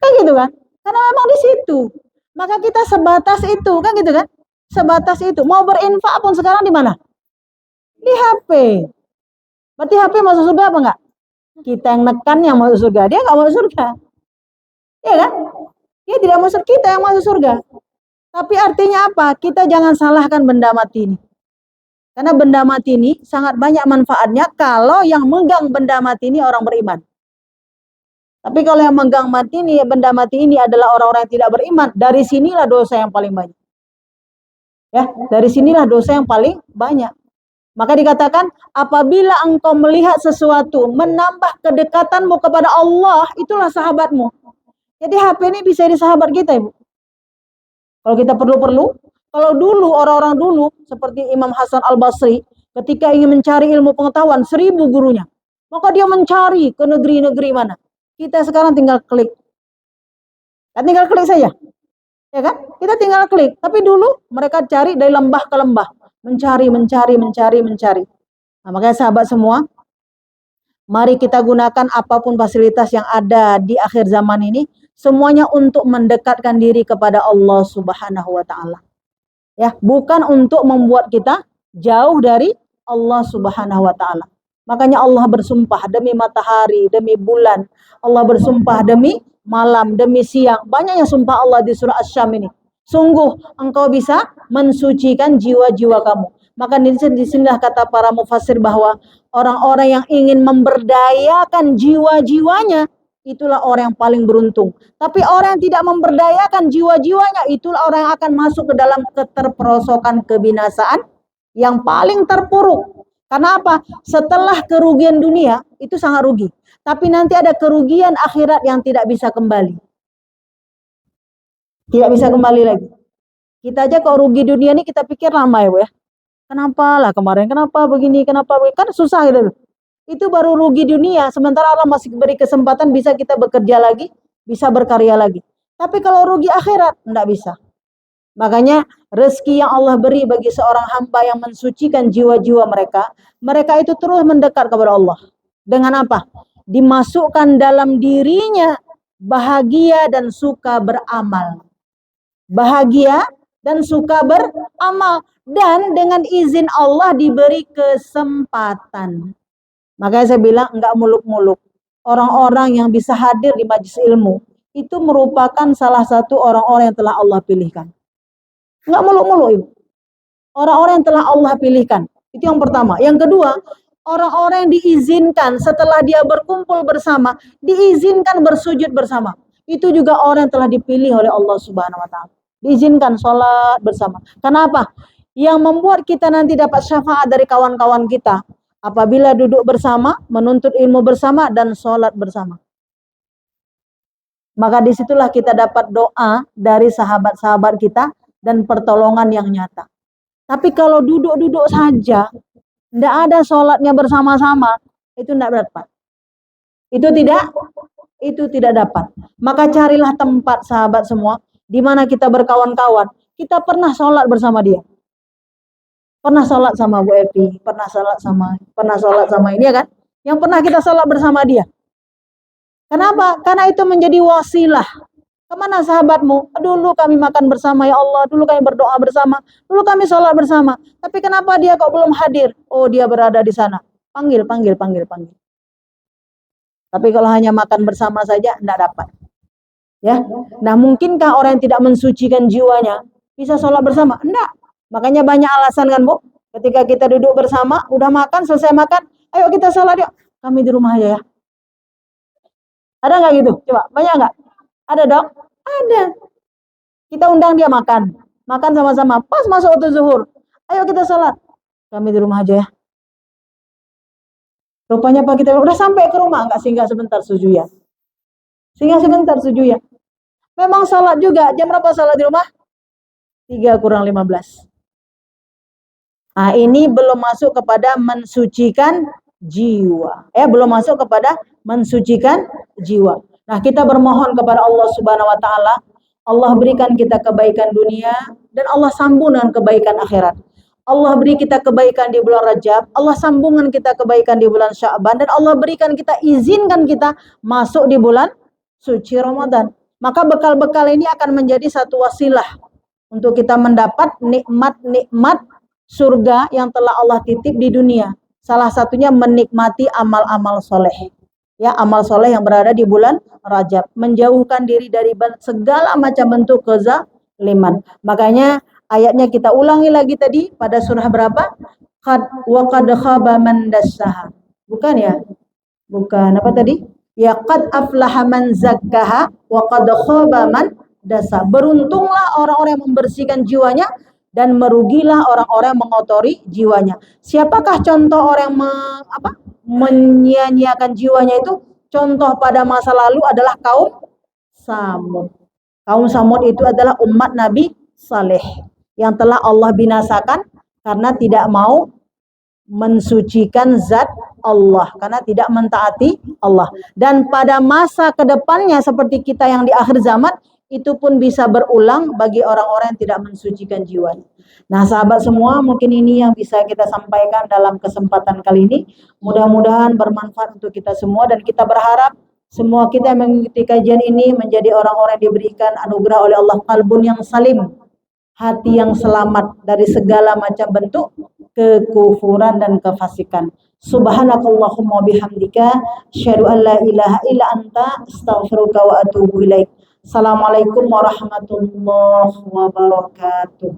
Speaker 1: Kan gitu kan? Karena memang di situ. Maka kita sebatas itu, kan gitu kan? Sebatas itu. Mau berinfak pun sekarang di mana? Di HP. Berarti HP masuk surga apa enggak? Kita yang nekan yang masuk surga. Dia enggak masuk surga. Iya kan? Dia tidak masuk, kita yang masuk surga. Tapi artinya apa? Kita jangan salahkan benda mati ini. Karena benda mati ini sangat banyak manfaatnya kalau yang megang benda mati ini orang beriman. Tapi kalau yang megang mati ini, benda mati ini adalah orang-orang yang tidak beriman, dari sinilah dosa yang paling banyak. Ya, dari sinilah dosa yang paling banyak. Maka dikatakan, apabila engkau melihat sesuatu menambah kedekatanmu kepada Allah, itulah sahabatmu. Jadi HP ini bisa jadi sahabat kita, Ibu. Kalau kita perlu-perlu, kalau dulu orang-orang dulu seperti Imam Hasan Al-Basri, ketika ingin mencari ilmu pengetahuan, 1000 gurunya. Maka dia mencari ke negeri-negeri mana. Kita sekarang tinggal klik. Tinggal klik saja. Ya kan? Kita tinggal klik. Tapi dulu mereka cari dari lembah ke lembah. Mencari. Nah, makanya sahabat semua, mari kita gunakan apapun fasilitas yang ada di akhir zaman ini, semuanya untuk mendekatkan diri kepada Allah Subhanahu wa taala. Ya, bukan untuk membuat kita jauh dari Allah Subhanahu wa taala. Makanya Allah bersumpah demi matahari, demi bulan. Allah bersumpah demi malam, demi siang. Banyaknya sumpah Allah di surah Asy-Syam ini. Sungguh engkau bisa mensucikan jiwa-jiwa kamu. Maka di sinilah kata para mufassir bahwa orang-orang yang ingin memberdayakan jiwa-jiwanya, itulah orang yang paling beruntung. Tapi orang yang tidak memberdayakan jiwa-jiwanya, itulah orang yang akan masuk ke dalam keterperosokan kebinasaan yang paling terpuruk. Karena apa? Setelah kerugian dunia, itu sangat rugi. Tapi nanti ada kerugian akhirat yang tidak bisa kembali. Tidak bisa kembali lagi. Kita aja kalau rugi dunia ini kita pikir lama ya, Bu ya. Kenapa lah kemarin, kenapa begini, kenapa begini. Kan susah gitu. Itu baru rugi dunia, sementara Allah masih beri kesempatan bisa kita bekerja lagi, bisa berkarya lagi. Tapi kalau rugi akhirat, enggak bisa. Makanya rezeki yang Allah beri bagi seorang hamba yang mensucikan jiwa-jiwa mereka, mereka itu terus mendekat kepada Allah. Dengan apa? Dimasukkan dalam dirinya bahagia dan suka beramal. Bahagia dan suka beramal. Dan dengan izin Allah diberi kesempatan. Makanya saya bilang enggak muluk-muluk. Orang-orang yang bisa hadir di majelis ilmu, itu merupakan salah satu orang-orang yang telah Allah pilihkan. Enggak muluk-muluk, Ibu. Orang-orang yang telah Allah pilihkan. Itu yang pertama. Yang kedua, orang-orang yang diizinkan setelah dia berkumpul bersama, diizinkan bersujud bersama. Itu juga orang yang telah dipilih oleh Allah Subhanahu wa taala. Diizinkan sholat bersama. Kenapa? Yang membuat kita nanti dapat syafaat dari kawan-kawan kita apabila duduk bersama, menuntut ilmu bersama, dan sholat bersama. Maka disitulah kita dapat doa dari sahabat-sahabat kita dan pertolongan yang nyata. Tapi kalau duduk-duduk saja, tidak ada sholatnya bersama-sama, itu tidak dapat. Itu tidak dapat. Maka carilah tempat sahabat semua, di mana kita berkawan-kawan. Kita pernah sholat bersama dia. Pernah sholat sama Bu Epi, pernah sholat sama ini ya kan? Yang pernah kita sholat bersama dia. Kenapa? Karena itu menjadi wasilah. Kemana sahabatmu? Dulu kami makan bersama ya Allah, dulu kami berdoa bersama, dulu kami sholat bersama. Tapi kenapa dia kok belum hadir? Oh, dia berada di sana. Panggil. Tapi kalau hanya makan bersama saja, tidak dapat. Ya. Nah, mungkinkah orang yang tidak mensucikan jiwanya bisa sholat bersama? Enggak. Makanya banyak alasan kan, Bu? Ketika kita duduk bersama, udah makan, selesai makan, ayo kita sholat yuk. Kami di rumah aja ya. Ada nggak gitu? Coba, banyak nggak? Ada dong? Ada. Kita undang dia makan. Makan sama-sama. Pas masuk waktu zuhur. Ayo kita sholat. Kami di rumah aja ya. Rupanya Pak kita udah sampai ke rumah. Enggak, singgah sebentar sujud ya. Memang sholat juga. Jam berapa sholat di rumah? 3 kurang 15. Nah, ini belum masuk kepada mensucikan jiwa. Belum masuk kepada mensucikan jiwa. Nah, kita bermohon kepada Allah Subhanahu wa taala, Allah berikan kita kebaikan dunia dan Allah sambung dengan kebaikan akhirat. Allah beri kita kebaikan di bulan Rajab, Allah sambungkan kita kebaikan di bulan Sya'ban, dan Allah berikan kita, izinkan kita masuk di bulan suci Ramadan. Maka bekal-bekal ini akan menjadi satu wasilah untuk kita mendapat nikmat-nikmat surga yang telah Allah titip di dunia. Salah satunya menikmati amal-amal soleh. Ya, amal soleh yang berada di bulan Rajab, menjauhkan diri dari segala macam bentuk liman. Makanya ayatnya kita ulangi lagi tadi pada surah berapa? Qad khaba man dassaha. Bukan ya? Bukan. Apa tadi? Ya qad aflaha man zakkaha wa qad khaba man dassaha. Beruntunglah orang-orang yang membersihkan jiwanya dan merugilah orang-orang yang mengotori jiwanya. Siapakah contoh orang yang menyia-nyiakan jiwanya itu? Contoh pada masa lalu adalah kaum Samud. Kaum Samud itu adalah umat Nabi Saleh yang telah Allah binasakan karena tidak mau mensucikan zat Allah, karena tidak mentaati Allah. Dan pada masa kedepannya seperti kita yang di akhir zaman, itu pun bisa berulang bagi orang-orang yang tidak mensucikan jiwanya. Nah, sahabat semua, mungkin ini yang bisa kita sampaikan dalam kesempatan kali ini. Mudah-mudahan bermanfaat untuk kita semua dan kita berharap semua kita yang mengikuti kajian ini menjadi orang-orang yang diberikan anugerah oleh Allah qalbun yang salim, hati yang selamat dari segala macam bentuk kekufuran dan kefasikan. Subhanakallahumma bihamdika asyhadu an la ilaha illa anta astaghfiruka wa atubu ilaik. Assalamualaikum warahmatullahi wabarakatuh.